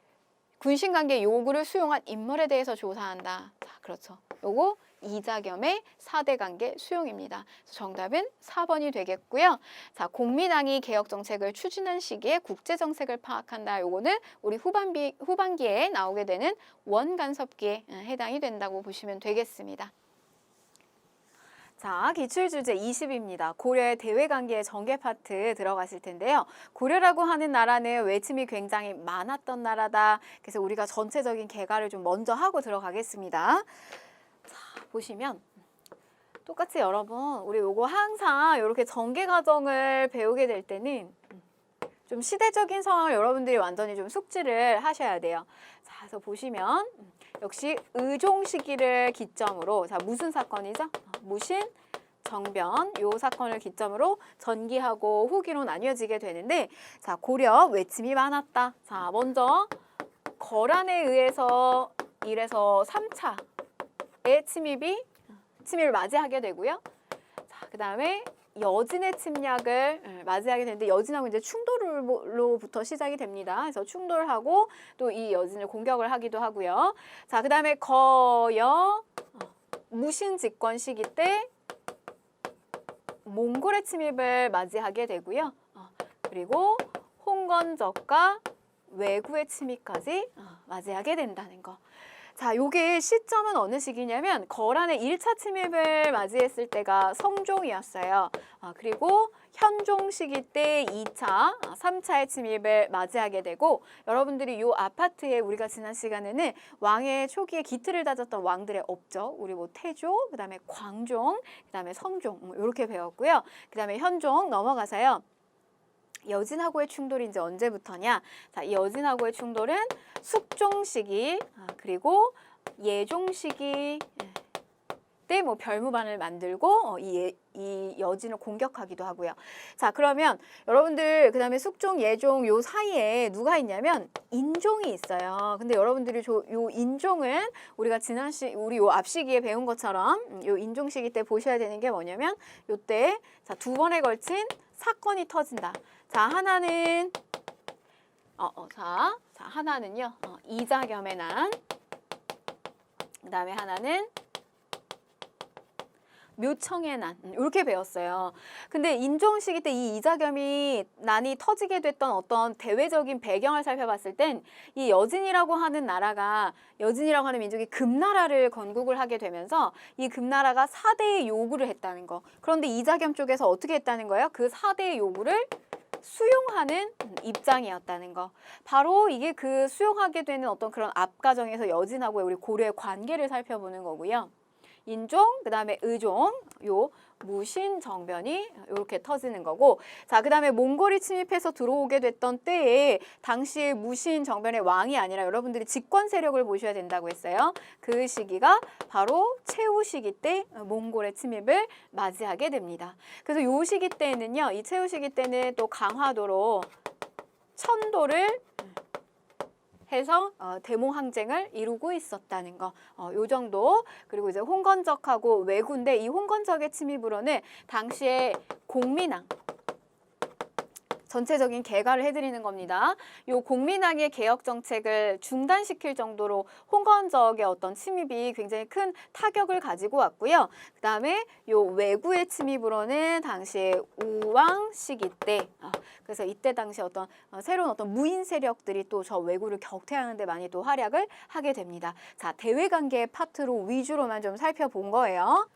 요구를 수용한 인물에 대해서 조사한다. 자, 그렇죠. 요거 이자겸의 4대 관계 수용입니다. 정답은 4번이 되겠고요. 자, 공민왕이 개혁 정책을 추진한 시기에 국제 정책을 파악한다. 요거는 우리 후반기에 나오게 되는 원간섭기에 해당이 된다고 보시면 되겠습니다. 자, 기출주제 20입니다. 고려의 대외관계의 전개 파트 들어가실 텐데요. 고려라고 하는 나라는 외침이 굉장히 많았던 나라다. 그래서 우리가 전체적인 개괄을 좀 먼저 하고 들어가겠습니다. 자, 보시면 똑같이 여러분, 우리 요거 항상 이렇게 전개 과정을 배우게 될 때는 좀 시대적인 상황을 여러분들이 완전히 좀 숙지를 하셔야 돼요. 자, 그래서 보시면 역시 의종 시기를 기점으로, 자, 무슨 사건이죠? 무신, 정변, 요 사건을 기점으로 전기하고 후기로 나뉘어지게 되는데, 자, 고려 외침이 많았다. 자, 먼저 거란에 의해서 1에서 3차의 침입을 맞이하게 되고요. 자, 그 다음에 여진의 침략을 맞이하게 되는데, 여진하고 이제 충돌로부터 시작이 됩니다. 그래서 충돌하고 또 이 여진을 공격을 하기도 하고요. 자, 그 다음에 거여 무신 집권 시기 때 몽골의 침입을 맞이하게 되고요. 그리고 홍건적과 왜구의 침입까지 맞이하게 된다는 거. 자, 요게 시점은 어느 시기냐면 거란의 1차 침입을 맞이했을 때가 성종이었어요. 그리고 현종 시기 때 2차, 3차의 침입을 맞이하게 되고, 여러분들이 요 아파트에 우리가 지난 시간에는 왕의 초기에 기틀을 다졌던 왕들의 업적, 우리 뭐 태조, 그 다음에 광종, 그 다음에 성종 이렇게 배웠고요. 그 다음에 현종 넘어가서요. 여진하고의 충돌이 이제 언제부터냐? 자, 이 여진하고의 충돌은 숙종 시기, 그리고 예종 시기 때 뭐 별무반을 만들고 이 여진을 공격하기도 하고요. 자, 그러면 여러분들 그다음에 숙종, 예종 요 사이에 누가 있냐면 인종이 있어요. 근데 여러분들이 요 인종은 우리가 우리 요 앞 시기에 배운 것처럼 요 인종 시기 때 보셔야 되는 게 뭐냐면 요때 자, 2번에 걸친 사건이 터진다. 자, 하나는 하나는요. 이자겸의 난. 그다음에 하나는 묘청의 난, 이렇게 배웠어요. 근데 인종 시기 때 이 이자겸이 난이 터지게 됐던 어떤 대외적인 배경을 살펴봤을 땐 이 여진이라고 하는 나라가, 여진이라고 하는 민족이 금나라를 건국을 하게 되면서 이 금나라가 4대의 요구를 했다는 거. 그런데 이자겸 쪽에서 어떻게 했다는 거예요? 그 4대의 요구를 수용하는 입장이었다는 거. 바로 이게 그 수용하게 되는 어떤 그런 앞과정에서 여진하고 우리 고려의 관계를 살펴보는 거고요. 인종, 그 다음에 의종, 요 무신 정변이 이렇게 터지는 거고, 자, 그 다음에 몽골이 침입해서 들어오게 됐던 때에 당시에 무신 정변의 왕이 아니라 여러분들이 집권 세력을 보셔야 된다고 했어요. 그 시기가 바로 최후 시기 때 몽골의 침입을 맞이하게 됩니다. 그래서 요 시기 때는요, 이 최후 시기 때는 또 강화도로 천도를 해서 대모항쟁을 이루고 있었다는 거. 요 정도. 그리고 이제 홍건적하고 왜구인데 이 홍건적의 침입으로는 당시에 공민왕 전체적인 개괄을 해드리는 겁니다. 요 공민왕의 개혁 정책을 중단시킬 정도로 홍건적의 어떤 침입이 굉장히 큰 타격을 가지고 왔고요. 그 다음에 요 왜구의 침입으로는 당시에 우왕 시기 때, 그래서 이때 당시 어떤 새로운 어떤 무인 세력들이 또 저 왜구를 격퇴하는 데 많이 또 활약을 하게 됩니다. 자, 대외관계 파트로 위주로만 좀 살펴본 거예요.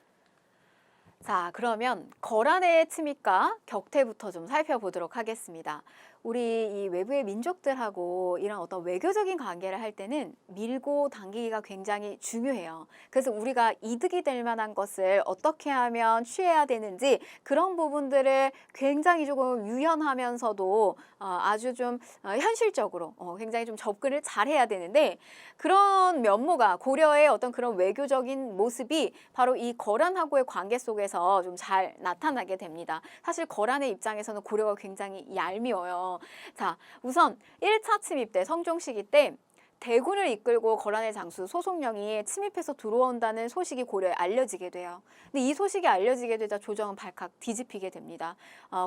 자, 그러면 거란의 침입과 격퇴부터 좀 살펴보도록 하겠습니다. 우리 이 외부의 민족들하고 이런 어떤 외교적인 관계를 할 때는 밀고 당기기가 굉장히 중요해요. 그래서 우리가 이득이 될 만한 것을 어떻게 하면 취해야 되는지 그런 부분들을 굉장히 조금 유연하면서도 아주 좀 현실적으로 굉장히 좀 접근을 잘해야 되는데, 그런 면모가 고려의 어떤 그런 외교적인 모습이 바로 이 거란하고의 관계 속에서 좀 잘 나타나게 됩니다. 사실 거란의 입장에서는 고려가 굉장히 얄미워요. 자, 우선 1차 침입 때, 성종 시기 때 대군을 이끌고 거란의 장수 소송령이 침입해서 들어온다는 소식이 고려에 알려지게 돼요. 근데 이 소식이 알려지게 되자 조정은 발칵 뒤집히게 됩니다.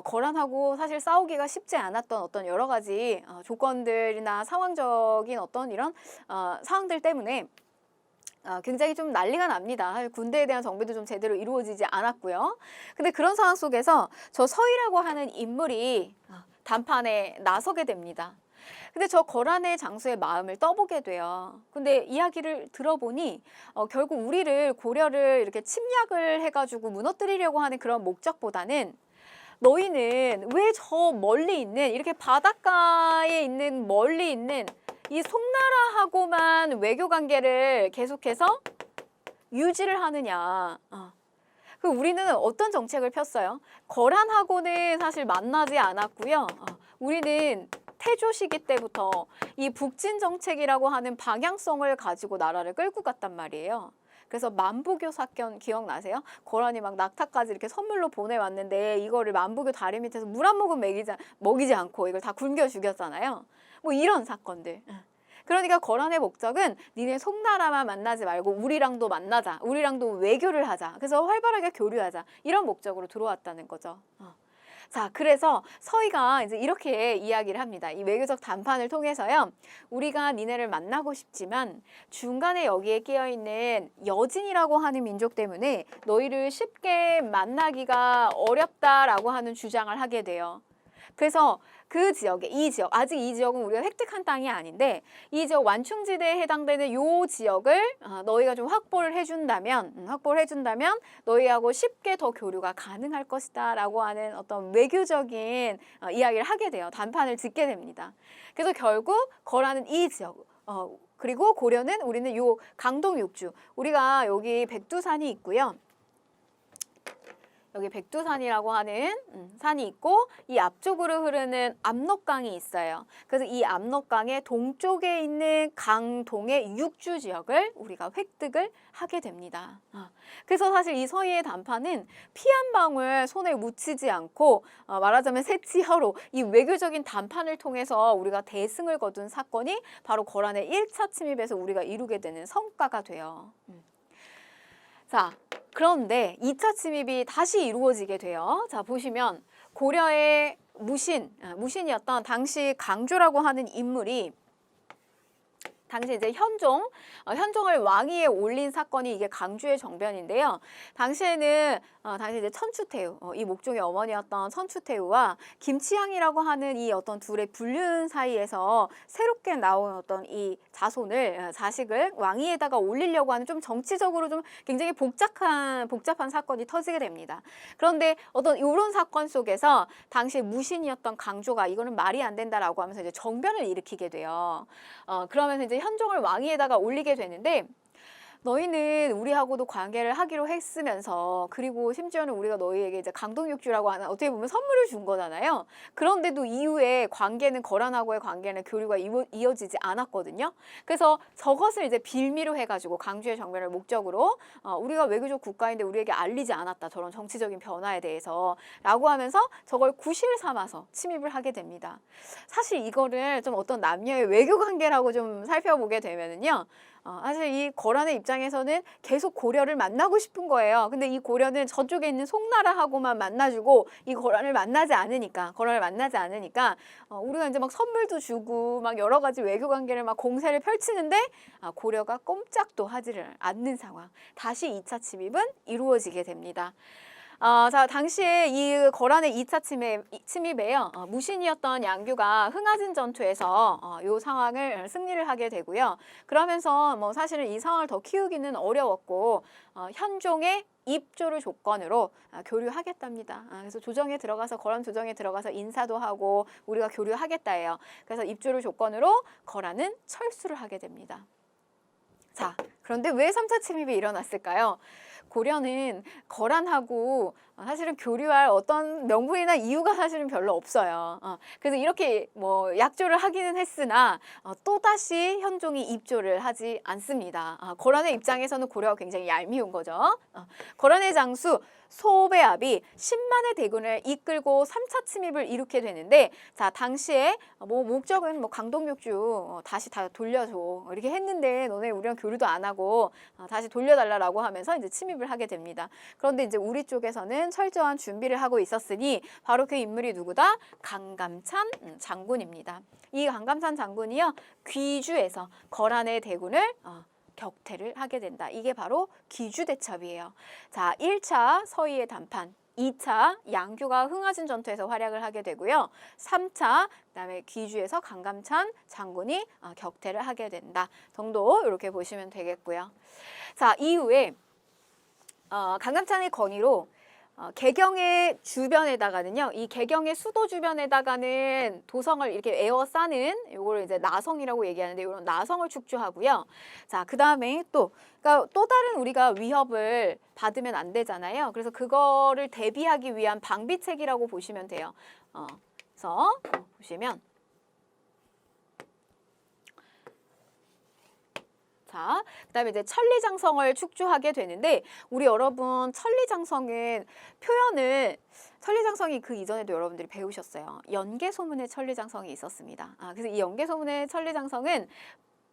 거란하고 사실 싸우기가 쉽지 않았던 어떤 여러 가지 조건들이나 상황적인 어떤 이런 상황들 때문에 굉장히 좀 난리가 납니다. 군대에 대한 정비도 좀 제대로 이루어지지 않았고요. 근데 그런 상황 속에서 저 서희라고 하는 인물이 단판에 나서게 됩니다. 근데 저 거란의 장수의 마음을 떠보게 돼요. 근데 이야기를 들어보니 결국 우리를 고려를 이렇게 침략을 해가지고 무너뜨리려고 하는 그런 목적보다는 너희는 왜 저 멀리 있는 이렇게 바닷가에 있는 멀리 있는 이 송나라하고만 외교 관계를 계속해서 유지를 하느냐. 그 우리는 어떤 정책을 폈어요? 거란하고는 사실 만나지 않았고요. 우리는 태조 시기 때부터 이 북진 정책이라고 하는 방향성을 가지고 나라를 끌고 갔단 말이에요. 그래서 만부교 사건 기억나세요? 거란이 막 낙타까지 이렇게 선물로 보내왔는데 이거를 만부교 다리 밑에서 물 한 모금 먹이지 않고 이걸 다 굶겨 죽였잖아요. 뭐 이런 사건들. 그러니까 거란의 목적은 니네 송나라만 만나지 말고 우리랑도 만나자. 우리랑도 외교를 하자. 그래서 활발하게 교류하자. 이런 목적으로 들어왔다는 거죠. 자, 그래서 서희가 이제 이렇게 이야기를 합니다. 이 외교적談판을 통해서요. 우리가 니네를 만나고 싶지만 중간에 여기에 끼어있는 여진이라고 하는 민족 때문에 너희를 쉽게 만나기가 어렵다라고 하는 주장을 하게 돼요. 그래서 그 지역에 아직 이 지역은 우리가 획득한 땅이 아닌데 이 지역 완충지대에 해당되는 요 지역을 너희가 좀 확보를 해준다면 너희하고 쉽게 더 교류가 가능할 것이다 라고 하는 어떤 외교적인 이야기를 하게 돼요. 단판을 짓게 됩니다. 그래서 결국 거란은 이 지역 그리고 고려는 우리는 요 강동 육주 우리가 여기 백두산이 있고요. 여기 백두산이라고 하는 산이 있고 이 앞쪽으로 흐르는 압록강이 있어요. 그래서 이 압록강의 동쪽에 있는 강동의 육주 지역을 우리가 획득을 하게 됩니다. 그래서 사실 이 서희의談판은 피 한 방울 손에 묻히지 않고 말하자면 새치혀로 이 외교적인談판을 통해서 우리가 대승을 거둔 사건이 바로 거란의 1차 침입에서 우리가 이루게 되는 성과가 돼요. 자, 그런데 2차 침입이 다시 이루어지게 돼요. 자, 보시면 고려의 무신이었던 당시 강조라고 하는 인물이 당시 이제 현종을 왕위에 올린 사건이 이게 강주의 정변인데요. 당시에는 당시 이제 천추태후, 이 목종의 어머니였던 천추태후와 김치향이라고 하는 이 어떤 둘의 불륜 사이에서 새롭게 나온 어떤 이 자식을 왕위에다가 올리려고 하는 좀 정치적으로 좀 굉장히 복잡한 사건이 터지게 됩니다. 그런데 어떤 이런 사건 속에서 당시 무신이었던 강조가 이거는 말이 안 된다라고 하면서 이제 정변을 일으키게 돼요. 그러면서 이제 현종을 왕위에다가 올리게 되는데 너희는 우리하고도 관계를 하기로 했으면서 그리고 심지어는 우리가 너희에게 이제 강동육주라고 하는 어떻게 보면 선물을 준 거잖아요. 그런데도 이후에 거란하고의 관계는 교류가 이어지지 않았거든요. 그래서 저것을 이제 빌미로 해가지고 강주의 정변을 목적으로 우리가 외교적 국가인데 우리에게 알리지 않았다. 저런 정치적인 변화에 대해서 라고 하면서 저걸 구실 삼아서 침입을 하게 됩니다. 사실 이거를 좀 어떤 남녀의 외교 관계라고 좀 살펴보게 되면은요. 사실 이 거란의 입장에서는 계속 고려를 만나고 싶은 거예요. 근데 이 고려는 저쪽에 있는 송나라하고만 만나주고 이 거란을 만나지 않으니까 우리가 이제 막 선물도 주고 막 여러 가지 외교 관계를 막 공세를 펼치는데 고려가 꼼짝도 하지를 않는 상황. 다시 2차 침입은 이루어지게 됩니다. 자, 당시에 이 거란의 2차 침입에요. 무신이었던 양규가 흥하진 전투에서 이 상황을 승리를 하게 되고요. 그러면서 뭐 사실은 이 상황을 더 키우기는 어려웠고 현종의 입조를 조건으로 교류하겠답니다. 그래서 거란 조정에 들어가서 인사도 하고 우리가 교류하겠다예요. 그래서 입조를 조건으로 거란은 철수를 하게 됩니다. 자, 그런데 왜 3차 침입이 일어났을까요? 고려는 거란하고 사실은 교류할 어떤 명분이나 이유가 사실은 별로 없어요. 그래서 이렇게 뭐 약조를 하기는 했으나 또다시 현종이 입조를 하지 않습니다. 거란의 입장에서는 고려가 굉장히 얄미운 거죠. 거란의 장수 소배압이 10만의 대군을 이끌고 3차 침입을 일으키게 되는데 자, 당시에 뭐 목적은 뭐 강동육주 다시 다 돌려줘 이렇게 했는데 너네 우리랑 교류도 안 하고 다시 돌려달라고 하면서 이제 침입을 하게 됩니다. 그런데 이제 우리 쪽에서는 철저한 준비를 하고 있었으니 바로 그 인물이 누구다? 강감찬 장군입니다. 이 강감찬 장군이요 귀주에서 거란의 대군을 격퇴를 하게 된다. 이게 바로 귀주대첩이에요. 자, 1차 서희의談判 2차 양규가 흥하진 전투에서 활약을 하게 되고요. 3차 그다음에 귀주에서 강감찬 장군이 격퇴를 하게 된다 정도 이렇게 보시면 되겠고요. 자, 이후에 강감찬의 건의로 개경의 주변에다가는요, 이 개경의 수도 주변에다가는 도성을 이렇게 에워싸는 요걸 이제 나성이라고 얘기하는데 이런 나성을 축조하고요. 자, 그 다음에 그러니까 또 다른 우리가 위협을 받으면 안 되잖아요. 그래서 그거를 대비하기 위한 방비책이라고 보시면 돼요. 그래서 보시면. 자, 그다음에 이제 천리장성을 축조하게 되는데 우리 여러분 천리장성은 천리장성이 그 이전에도 여러분들이 배우셨어요. 연개소문의 천리장성이 있었습니다. 그래서 이 연개소문의 천리장성은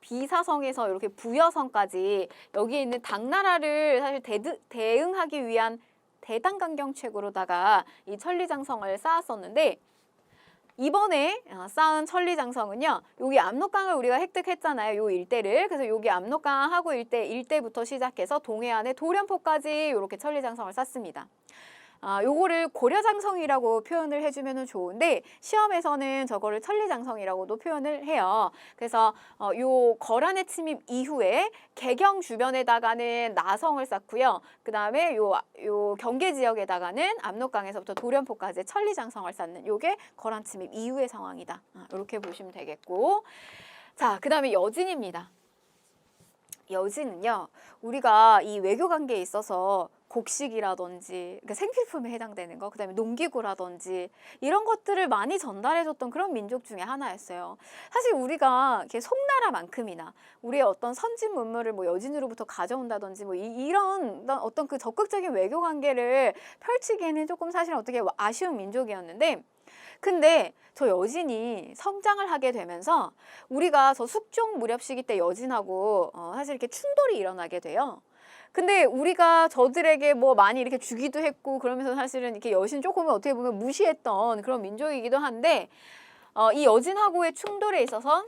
비사성에서 이렇게 부여성까지 여기에 있는 당나라를 사실 대응하기 위한 대단강경책으로다가 이 천리장성을 쌓았었는데 이번에 쌓은 천리장성은요, 여기 압록강을 우리가 획득했잖아요. 요 일대를. 그래서 여기 압록강하고 일대부터 시작해서 동해안의 도련포까지 이렇게 천리장성을 쌓습니다. 요거를 고려장성이라고 표현을 해주면 좋은데 시험에서는 저거를 천리장성이라고도 표현을 해요. 그래서 요 거란의 침입 이후에 개경 주변에다가는 나성을 쌓고요. 그 다음에 요 경계 지역에다가는 압록강에서부터 도련포까지 천리장성을 쌓는 요게 거란 침입 이후의 상황이다. 이렇게 보시면 되겠고, 자, 그 다음에 여진입니다. 여진은요, 우리가 이 외교 관계에 있어서 곡식이라든지 그러니까 생필품에 해당되는 거, 그다음에 농기구라든지 이런 것들을 많이 전달해줬던 그런 민족 중에 하나였어요. 사실 우리가 이렇게 송나라만큼이나 우리의 어떤 선진 문물을 뭐 여진으로부터 가져온다든지 뭐 이런 어떤 그 적극적인 외교 관계를 펼치기에는 조금 사실 어떻게 아쉬운 민족이었는데, 근데 저 여진이 성장을 하게 되면서 우리가 저 숙종 무렵 시기 때 여진하고 사실 이렇게 충돌이 일어나게 돼요. 근데 우리가 저들에게 뭐 많이 이렇게 주기도 했고 그러면서 사실은 이렇게 여신 조금은 어떻게 보면 무시했던 그런 민족이기도 한데 이 여진하고의 충돌에 있어서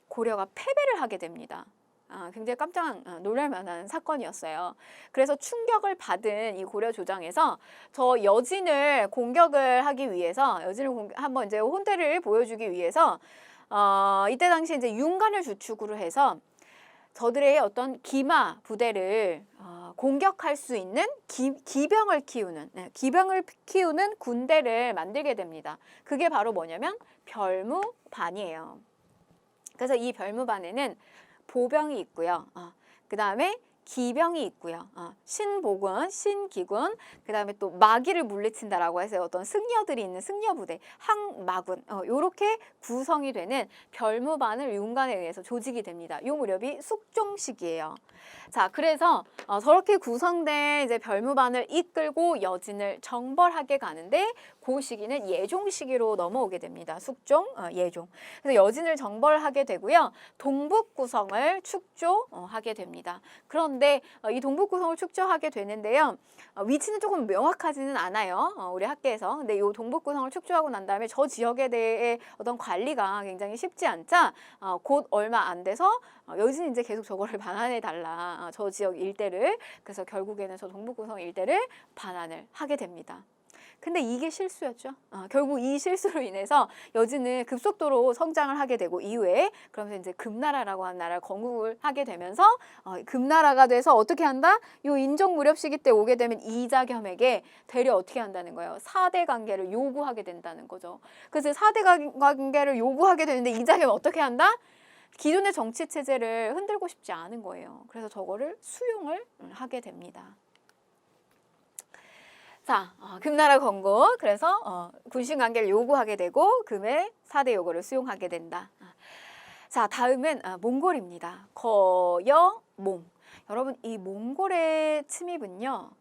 고려가 패배를 하게 됩니다. 굉장히 깜짝 놀랄 만한 사건이었어요. 그래서 충격을 받은 이 고려 조정에서 저 여진을 공격을 하기 위해서 한번 이제 혼태를 보여주기 위해서 이때 당시 이제 윤관을 주축으로 해서 저들의 어떤 기마 부대를 공격할 수 있는 기병을 키우는 군대를 만들게 됩니다. 그게 바로 뭐냐면 별무반이에요. 그래서 이 별무반에는 보병이 있고요. 그 다음에 기병이 있고요. 신복군, 신기군, 그 다음에 또 마귀를 물리친다라고 해서 어떤 승려들이 있는 승려부대, 항마군, 요렇게 구성이 되는 별무반을 윤관에 의해서 조직이 됩니다. 요 무렵이 숙종시기예요. 자, 그래서 저렇게 구성된 이제 별무반을 이끌고 여진을 정벌하게 가는데 그 시기는 예종 시기로 넘어오게 됩니다. 숙종, 예종. 그래서 여진을 정벌하게 되고요. 동북구성을 축조하게 됩니다. 그런데 이 동북구성을 축조하게 되는데요. 위치는 조금 명확하지는 않아요. 우리 학계에서. 근데 이 동북구성을 축조하고 난 다음에 저 지역에 대해 어떤 관리가 굉장히 쉽지 않자 곧 얼마 안 돼서 여진이 이제 계속 저거를 반환해 달라. 저 지역 일대를. 그래서 결국에는 저 동북구성 일대를 반환을 하게 됩니다. 근데 이게 실수였죠. 결국 이 실수로 인해서 여진은 급속도로 성장을 하게 되고 이후에 그러면서 이제 금나라라고 하는 나라를 건국을 하게 되면서 금나라가 돼서 어떻게 한다? 요 인종 무렵 시기 때 오게 되면 이자겸에게 되려 어떻게 한다는 거예요? 4대 관계를 요구하게 된다는 거죠. 그래서 4대 관계를 요구하게 되는데 이자겸은 어떻게 한다? 기존의 정치 체제를 흔들고 싶지 않은 거예요. 그래서 저거를 수용을 하게 됩니다. 자, 금나라 건국. 그래서 군신 관계를 요구하게 되고 금의 4대 요구를 수용하게 된다. 자, 다음은 몽골입니다. 거여몽. 여러분, 이 몽골의 침입은요.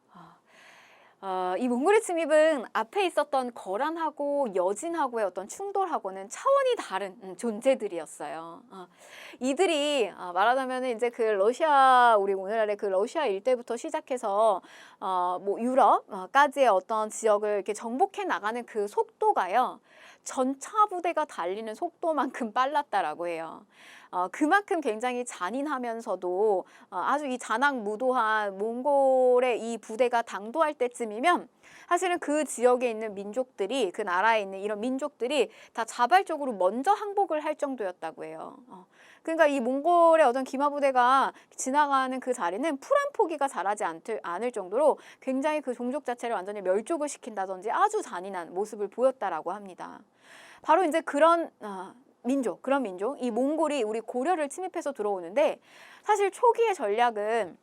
이 몽골의 침입은 앞에 있었던 거란하고 여진하고의 어떤 충돌하고는 차원이 다른 존재들이었어요. 이들이 말하자면 이제 그 러시아, 우리 오늘날의 그 러시아 일대부터 시작해서 뭐 유럽까지의 어떤 지역을 이렇게 정복해 나가는 그 속도가요. 전차 부대가 달리는 속도만큼 빨랐다라고 해요. 그만큼 굉장히 잔인하면서도 아주 이 잔악무도한 몽골의 이 부대가 당도할 때쯤이면 사실은 그 지역에 있는 민족들이, 그 나라에 있는 이런 민족들이 다 자발적으로 먼저 항복을 할 정도였다고 해요. 그러니까 이 몽골의 어떤 기마부대가 지나가는 그 자리는 풀 한 포기가 자라지 않을 정도로 굉장히 그 종족 자체를 완전히 멸족을 시킨다든지 아주 잔인한 모습을 보였다라고 합니다. 바로 이제 그런 그런 민족, 이 몽골이 우리 고려를 침입해서 들어오는데, 사실 초기의 전략은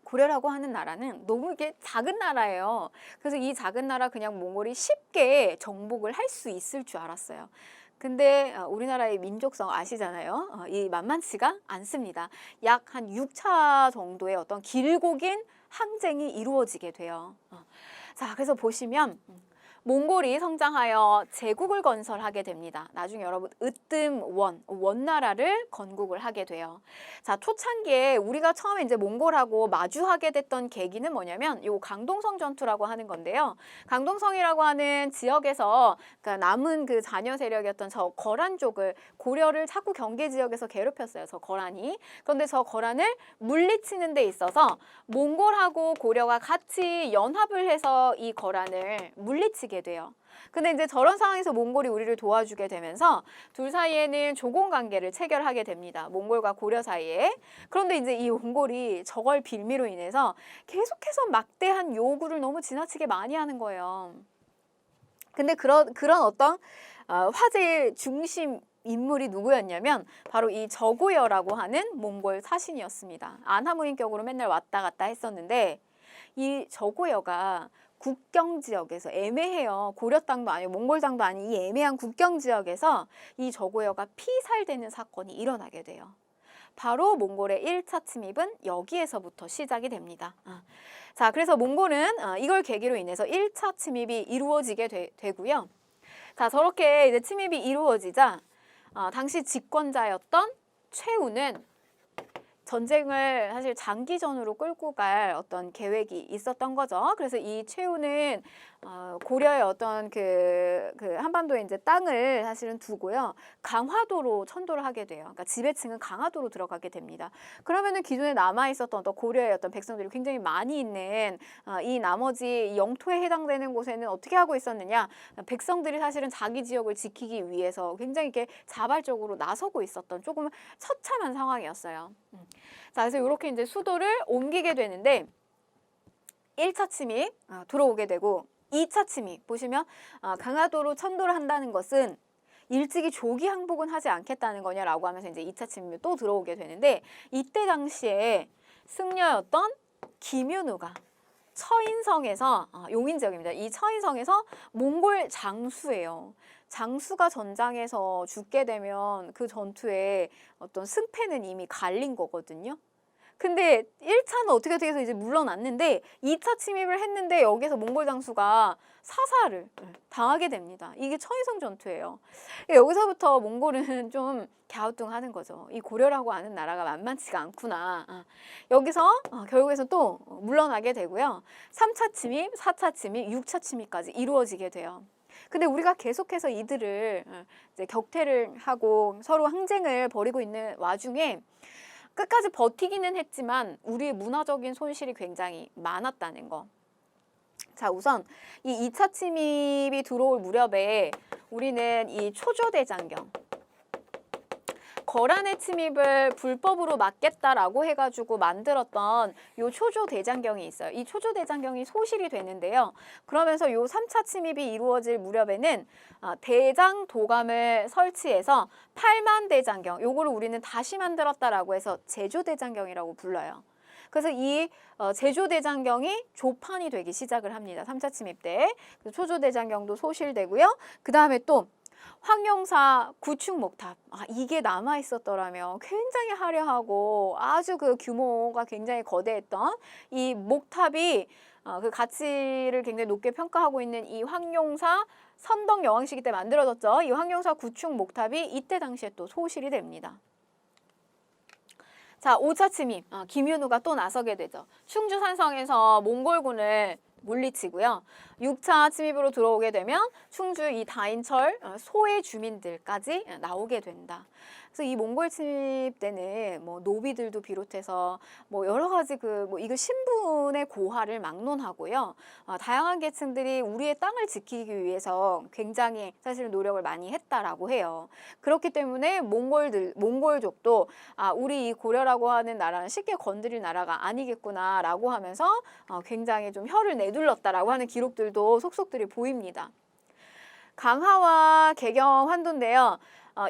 고려라고 하는 나라는 너무 이게 작은 나라예요. 그래서 이 작은 나라 그냥 몽골이 쉽게 정복을 할 수 있을 줄 알았어요. 근데 우리나라의 민족성 아시잖아요. 이 만만치가 않습니다. 약 한 6차 정도의 어떤 길고 긴 항쟁이 이루어지게 돼요. 자, 그래서 보시면 몽골이 성장하여 제국을 건설하게 됩니다. 나중에 여러분 원나라를 건국을 하게 돼요. 자, 초창기에 우리가 처음에 이제 몽골하고 마주하게 됐던 계기는 뭐냐면 요 강동성 전투라고 하는 건데요. 강동성이라고 하는 지역에서 그러니까 남은 그 잔여 세력이었던 저 거란족을, 고려를 자꾸 경계 지역에서 괴롭혔어요. 저 거란이. 그런데 저 거란을 물리치는 데 있어서 몽골하고 고려가 같이 연합을 해서 이 거란을 물리치게 돼요. 근데 이제 저런 상황에서 몽골이 우리를 도와주게 되면서 둘 사이에는 조공 관계를 체결하게 됩니다. 몽골과 고려 사이에. 그런데 이제 이 몽골이 저걸 빌미로 인해서 계속해서 막대한 요구를 너무 지나치게 많이 하는 거예요. 근데 그런 어떤 화제의 중심 인물이 누구였냐면 바로 이 저고여라고 하는 몽골 사신이었습니다. 안하무인격으로 맨날 왔다 갔다 했었는데, 이 저고여가 국경 지역에서 애매해요. 고려 땅도 아니고 몽골 땅도 아닌 이 애매한 국경 지역에서 이 저고여가 피살되는 사건이 일어나게 돼요. 바로 몽골의 1차 침입은 여기에서부터 시작이 됩니다. 자, 그래서 몽골은 이걸 계기로 인해서 1차 침입이 이루어지게 되고요. 자, 저렇게 이제 침입이 이루어지자 당시 집권자였던 최우는 전쟁을 사실 장기전으로 끌고 갈 어떤 계획이 있었던 거죠. 그래서 이 최우는 고려의 어떤 그 한반도에 이제 땅을 사실은 두고요, 강화도로 천도를 하게 돼요. 그러니까 지배층은 강화도로 들어가게 됩니다. 그러면은 기존에 남아 있었던 어떤 고려의 어떤 백성들이 굉장히 많이 있는 이 나머지 영토에 해당되는 곳에는 어떻게 하고 있었느냐? 백성들이 사실은 자기 지역을 지키기 위해서 굉장히 이렇게 자발적으로 나서고 있었던 조금 처참한 상황이었어요. 자, 그래서 이렇게 이제 수도를 옮기게 되는데 1차 침입 들어오게 되고, 2차 침입 보시면 강화도로 천도를 한다는 것은 일찍이 조기 항복은 하지 않겠다는 거냐라고 하면서 이제 2차 침입이 또 들어오게 되는데, 이때 당시에 승려였던 김윤우가 처인성에서 용인 지역입니다. 이 처인성에서 몽골 장수예요. 장수가 전장에서 죽게 되면 그 전투에 어떤 승패는 이미 갈린 거거든요. 근데 1차는 어떻게 해서 이제 물러났는데 2차 침입을 했는데 여기서 몽골 장수가 사살을 당하게 됩니다. 이게 처인성 전투예요. 여기서부터 몽골은 좀 갸우뚱하는 거죠. 이 고려라고 하는 나라가 만만치가 않구나. 여기서 결국에서 또 물러나게 되고요. 3차 침입, 4차 침입, 6차 침입까지 이루어지게 돼요. 근데 우리가 계속해서 이들을 이제 격퇴를 하고 서로 항쟁을 벌이고 있는 와중에 끝까지 버티기는 했지만 우리의 문화적인 손실이 굉장히 많았다는 거. 자, 우선 이 2차 침입이 들어올 무렵에 우리는 이 초조대장경, 거란의 침입을 불법으로 막겠다라고 해가지고 만들었던 요 초조대장경이 있어요. 이 초조대장경이 소실이 되는데요. 그러면서 요 3차 침입이 이루어질 무렵에는 대장도감을 설치해서 8만 대장경, 요거를 우리는 다시 만들었다라고 해서 제조대장경이라고 불러요. 그래서 이 제조대장경이 조판이 되기 시작을 합니다. 3차 침입 때. 초조대장경도 소실되고요. 그 다음에 또 황룡사 구축목탑, 이게 남아 있었더라면 굉장히 화려하고 아주 그 규모가 굉장히 거대했던 이 목탑이 그 가치를 굉장히 높게 평가하고 있는 이 황룡사 선덕 여왕 시기 때 만들어졌죠. 이 황룡사 구축목탑이 이때 당시에 또 소실이 됩니다. 자, 5차 침입, 김윤우가 또 나서게 되죠. 충주산성에서 몽골군을 물리치고요. 6차 침입으로 들어오게 되면 충주 이 다인철 소의 주민들까지 나오게 된다. 그래서 이 몽골 침입 때는 뭐 노비들도 비롯해서 뭐 여러 가지 이거 신분의 고하를 막론하고요. 다양한 계층들이 우리의 땅을 지키기 위해서 굉장히 사실 노력을 많이 했다라고 해요. 그렇기 때문에 몽골족도 우리 이 고려라고 하는 나라는 쉽게 건드릴 나라가 아니겠구나라고 하면서 굉장히 좀 혀를 내둘렀다라고 하는 기록들도 속속들이 보입니다. 강하와 개경 환도인데요.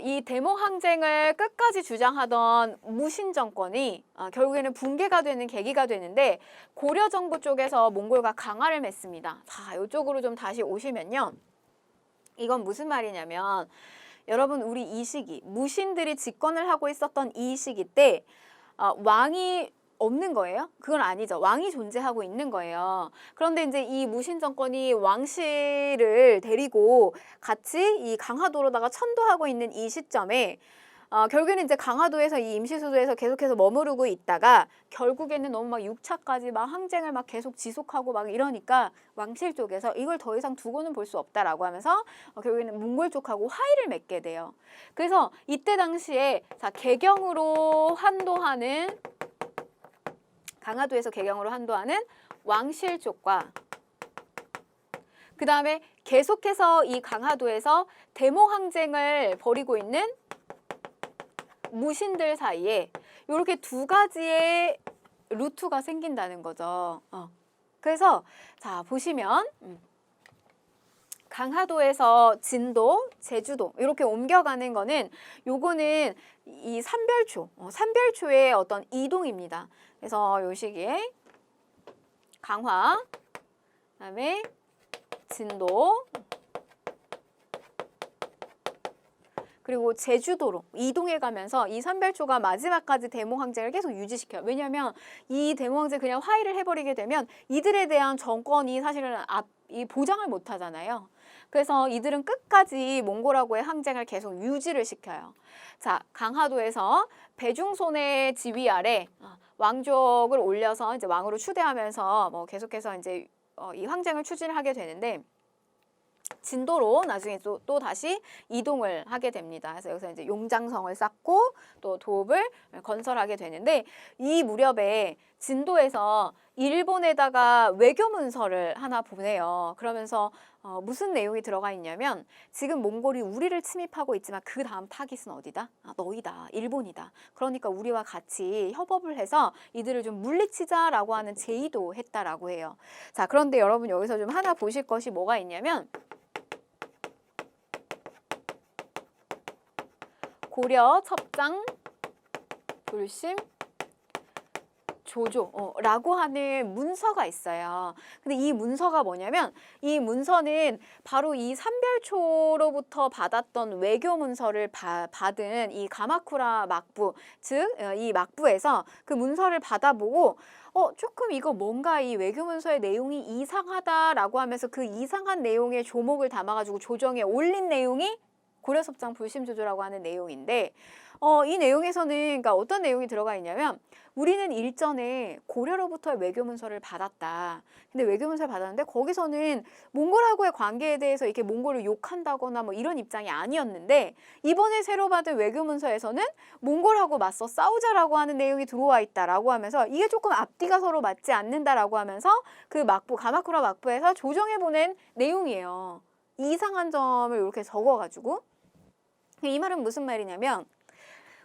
이 대몽 항쟁을 끝까지 주장하던 무신 정권이 결국에는 붕괴가 되는 계기가 되는데 고려 정부 쪽에서 몽골과 강화를 맺습니다. 자, 이쪽으로 좀 다시 오시면요. 이건 무슨 말이냐면 여러분 우리 이 시기 무신들이 집권을 하고 있었던 이 시기 때 왕이 없는 거예요? 그건 아니죠. 왕이 존재하고 있는 거예요. 그런데 이제 이 무신 정권이 왕실을 데리고 같이 이 강화도로다가 천도하고 있는 이 시점에 결국에는 이제 강화도에서 이 임시수도에서 계속해서 머무르고 있다가 결국에는 너무 막 6차까지 막 항쟁을 막 계속 지속하고 막 이러니까 왕실 쪽에서 이걸 더 이상 두고는 볼 수 없다라고 하면서 결국에는 몽골 쪽하고 화의를 맺게 돼요. 그래서 이때 당시에 개경으로 환도하는 강화도에서 개경으로 환도하는 왕실 쪽과 그 다음에 계속해서 이 강화도에서 대몽 항쟁을 벌이고 있는 무신들 사이에 이렇게 두 가지의 루트가 생긴다는 거죠. 그래서 자 보시면 강화도에서 진도, 제주도 이렇게 ом겨가는 거는 요거는 이 삼별초의 어떤 이동입니다. 그래서 요 시기에 강화, 그다음에 진도, 그리고 제주도로 이동해 가면서 이 삼별초가 마지막까지 대몽 항쟁을 계속 유지시켜요. 왜냐하면 이 대몽 항쟁 그냥 화해를 해버리게 되면 이들에 대한 정권이 사실은 이 보장을 못 하잖아요. 그래서 이들은 끝까지 몽골하고의 항쟁을 계속 유지를 시켜요. 자, 강화도에서 배중손의 지휘 아래 왕족을 올려서 이제 왕으로 추대하면서 뭐 계속해서 이제 이 항쟁을 추진을 하게 되는데 진도로 나중에 또 다시 이동을 하게 됩니다. 그래서 여기서 이제 용장성을 쌓고 또 도읍을 건설하게 되는데 이 무렵에 진도에서 일본에다가 외교 문서를 하나 보내요. 그러면서 무슨 내용이 들어가 있냐면 지금 몽골이 우리를 침입하고 있지만 그 다음 타깃은 어디다? 너희다. 일본이다. 그러니까 우리와 같이 협업을 해서 이들을 좀 물리치자라고 하는 제의도 했다라고 해요. 자, 그런데 여러분 여기서 좀 하나 보실 것이 뭐가 있냐면 고려 첩장 불심 조조라고 하는 문서가 있어요. 근데 이 문서가 뭐냐면 이 문서는 바로 이 삼별초로부터 받았던 외교 문서를 받은 이 가마쿠라 막부, 즉 이 막부에서 그 문서를 받아보고 조금 이거 뭔가 이 외교 문서의 내용이 이상하다라고 하면서 그 이상한 내용에 조목을 담아가지고 조정에 올린 내용이 고려섭장 불심조조라고 하는 내용인데 이 내용에서는 그러니까 어떤 내용이 들어가 있냐면 우리는 일전에 고려로부터 외교문서를 받았다. 근데 외교문서를 받았는데 거기서는 몽골하고의 관계에 대해서 이렇게 몽골을 욕한다거나 뭐 이런 입장이 아니었는데 이번에 새로 받은 외교문서에서는 몽골하고 맞서 싸우자라고 하는 내용이 들어와 있다라고 하면서 이게 조금 앞뒤가 서로 맞지 않는다라고 하면서 그 막부, 가마쿠라 막부에서 조정해 보낸 내용이에요. 이상한 점을 이렇게 적어가지고 이 말은 무슨 말이냐면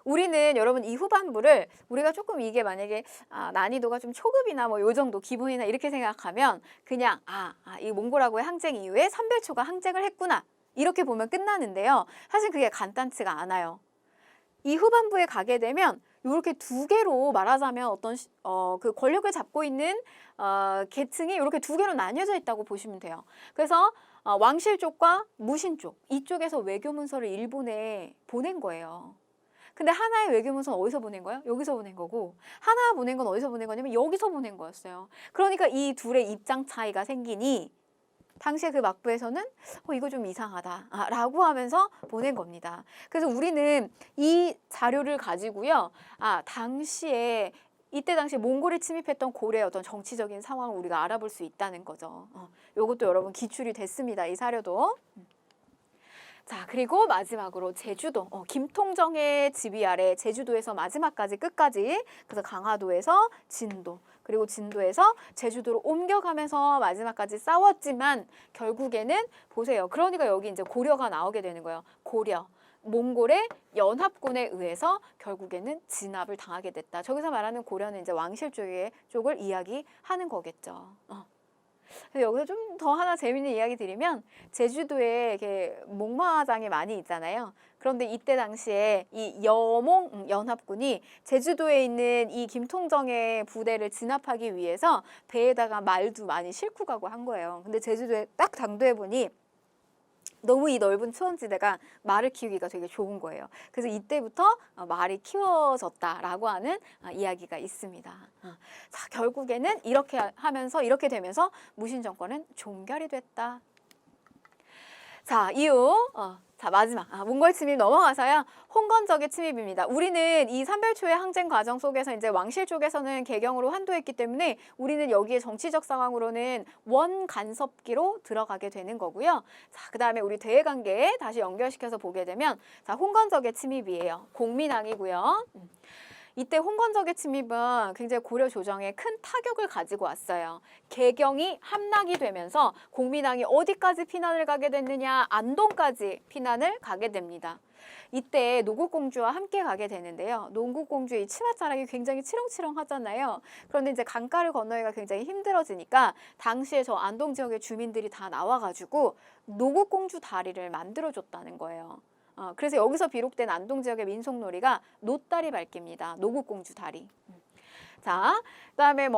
우리는 여러분 이 후반부를 우리가 조금 이게 만약에 난이도가 좀 초급이나 뭐 요 정도 기본이나 이렇게 생각하면 그냥 이 몽골하고의 항쟁 이후에 삼별초가 항쟁을 했구나 이렇게 보면 끝나는데요. 사실 그게 간단치가 않아요. 이 후반부에 가게 되면 이렇게 두 개로 말하자면 어떤 그 권력을 잡고 있는 계층이 이렇게 두 개로 나뉘어져 있다고 보시면 돼요. 그래서 왕실 쪽과 무신 쪽 이쪽에서 외교 문서를 일본에 보낸 거예요. 근데 하나의 외교 문서는 어디서 보낸 거예요? 여기서 보낸 거고 하나 보낸 건 어디서 보낸 거냐면 여기서 보낸 거였어요. 그러니까 이 둘의 입장 차이가 생기니 당시에 그 막부에서는 이거 좀 이상하다 라고 하면서 보낸 겁니다. 그래서 우리는 이 자료를 가지고요. 당시에 이때 당시 몽골이 침입했던 고려의 어떤 정치적인 상황을 우리가 알아볼 수 있다는 거죠. 요것도 여러분 기출이 됐습니다. 이 사료도. 자, 그리고 마지막으로 제주도. 김통정의 지휘 아래 제주도에서 마지막까지 끝까지, 그래서 강화도에서 진도, 그리고 진도에서 제주도로 옮겨가면서 마지막까지 싸웠지만 결국에는 보세요. 그러니까 여기 이제 고려가 나오게 되는 거예요. 고려. 몽골의 연합군에 의해서 결국에는 진압을 당하게 됐다. 저기서 말하는 고려는 이제 왕실 쪽을 이야기하는 거겠죠. 그래서 여기서 좀 더 하나 재밌는 이야기 드리면, 제주도에 이렇게 목마장이 많이 있잖아요. 그런데 이때 당시에 이 여몽 연합군이 제주도에 있는 이 김통정의 부대를 진압하기 위해서 배에다가 말도 많이 싣고 가고 한 거예요. 근데 제주도에 딱 당도해 보니 너무 이 넓은 초원지대가 말을 키우기가 되게 좋은 거예요. 그래서 이때부터 말이 키워졌다라고 하는 이야기가 있습니다. 자, 결국에는 이렇게 되면서 무신 정권은 종결이 됐다. 자, 이후 자, 마지막 몽골 침입 넘어가서요. 홍건적의 침입입니다. 우리는 이 삼별초의 항쟁 과정 속에서 이제 왕실 쪽에서는 개경으로 환도했기 때문에 우리는 여기에 정치적 상황으로는 원간섭기로 들어가게 되는 거고요. 자, 그다음에 우리 대외관계 다시 연결시켜서 보게 되면, 자, 홍건적의 침입이에요. 공민왕이고요. 이때 홍건적의 침입은 굉장히 고려 조정에 큰 타격을 가지고 왔어요. 개경이 함락이 되면서 공민왕이 어디까지 피난을 가게 됐느냐, 안동까지 피난을 가게 됩니다. 이때 노국공주와 함께 가게 되는데요. 노국공주의 치맛자락이 굉장히 치렁치렁하잖아요. 그런데 이제 강가를 건너기가 굉장히 힘들어지니까 당시에 저 안동 지역의 주민들이 다 나와가지고 노국공주 다리를 만들어줬다는 거예요. 그래서 여기서 비롯된 안동 지역의 민속놀이가 노다리 밟기입니다. 노국공주 다리. 자, 그다음에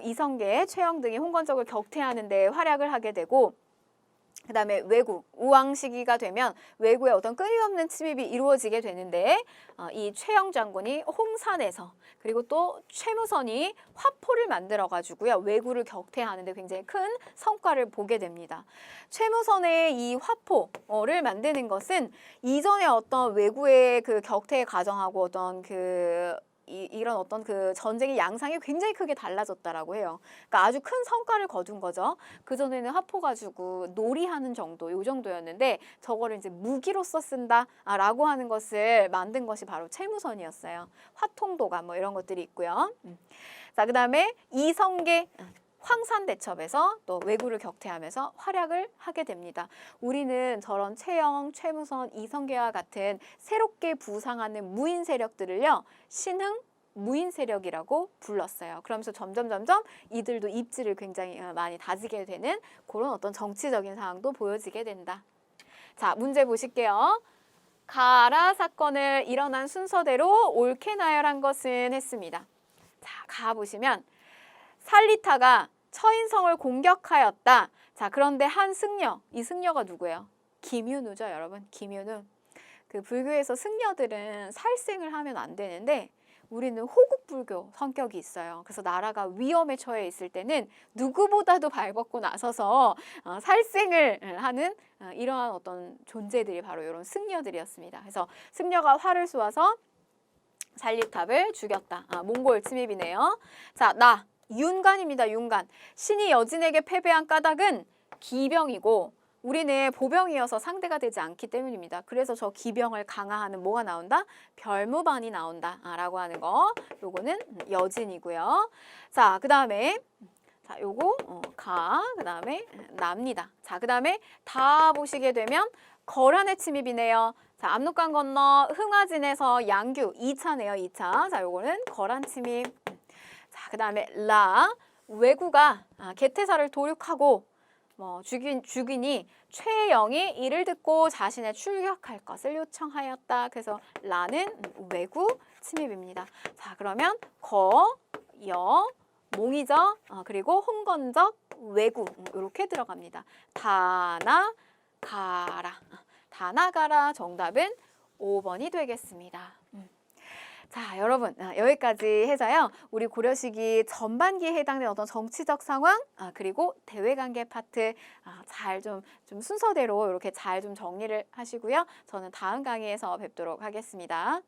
이성계, 최영 등이 홍건적을 격퇴하는 데 활약을 하게 되고, 그다음에 왜구, 우왕 시기가 되면 왜구의 어떤 끊임없는 침입이 이루어지게 되는데, 이 최영 장군이 홍산에서, 그리고 또 최무선이 화포를 만들어 가지고요, 왜구를 격퇴하는데 굉장히 큰 성과를 보게 됩니다. 최무선의 이 화포를 만드는 것은 이전에 어떤 왜구의 그 격퇴 과정하고 어떤 이런 어떤 그 전쟁의 양상이 굉장히 크게 달라졌다라고 해요. 그러니까 아주 큰 성과를 거둔 거죠. 그전에는 화포 가지고 놀이하는 정도, 요 정도였는데 저거를 이제 무기로써 쓴다라고 하는 것을 만든 것이 바로 채무선이었어요. 화통도가 이런 것들이 있고요. 자, 그다음에 이성계 황산대첩에서 또 왜구를 격퇴하면서 활약을 하게 됩니다. 우리는 저런 최영, 최무선, 이성계와 같은 새롭게 부상하는 무인 세력들을요, 신흥 무인 세력이라고 불렀어요. 그러면서 점점 이들도 입지를 굉장히 많이 다지게 되는 그런 어떤 정치적인 상황도 보여지게 된다. 자, 문제 보실게요. 가라 사건을 일어난 순서대로 옳게 나열한 것은 했습니다. 자, 가 보시면 살리타가 처인성을 공격하였다. 자, 그런데 한 승려, 이 승려가 누구예요? 김윤우죠, 여러분. 김윤우. 그 불교에서 승려들은 살생을 하면 안 되는데 우리는 호국불교 성격이 있어요. 그래서 나라가 위험에 처해 있을 때는 누구보다도 발벗고 나서서 살생을 하는 이러한 어떤 존재들이 바로 이런 승려들이었습니다. 그래서 승려가 활을 쏘아서 살리탑을 죽였다. 몽골 침입이네요. 자, 윤관입니다. 윤관. 신이 여진에게 패배한 까닭은 기병이고 우리는 보병이어서 상대가 되지 않기 때문입니다. 그래서 저 기병을 강화하는 뭐가 나온다? 별무반이 나온다 라고 하는 거. 요거는 여진이고요. 자, 그 다음에 요거 그 다음에 납니다. 자, 그 다음에 다 보시게 되면 거란의 침입이네요. 자, 압록강 건너 흥화진에서 양규 2차네요. 2차. 자, 요거는 거란 침입. 자, 그 다음에 왜구가 개태사를 도륙하고 죽이니 최영이 이를 듣고 자신의 출격할 것을 요청하였다. 그래서 라는 왜구 침입입니다. 자, 그러면 몽이적, 그리고 홍건적, 왜구 이렇게 들어갑니다. 다 나가라 정답은 5번이 되겠습니다. 자, 여러분 여기까지 해서요. 우리 고려시기 전반기에 해당되는 어떤 정치적 상황 그리고 대외관계 파트 잘 좀 순서대로 이렇게 잘 좀 정리를 하시고요. 저는 다음 강의에서 뵙도록 하겠습니다.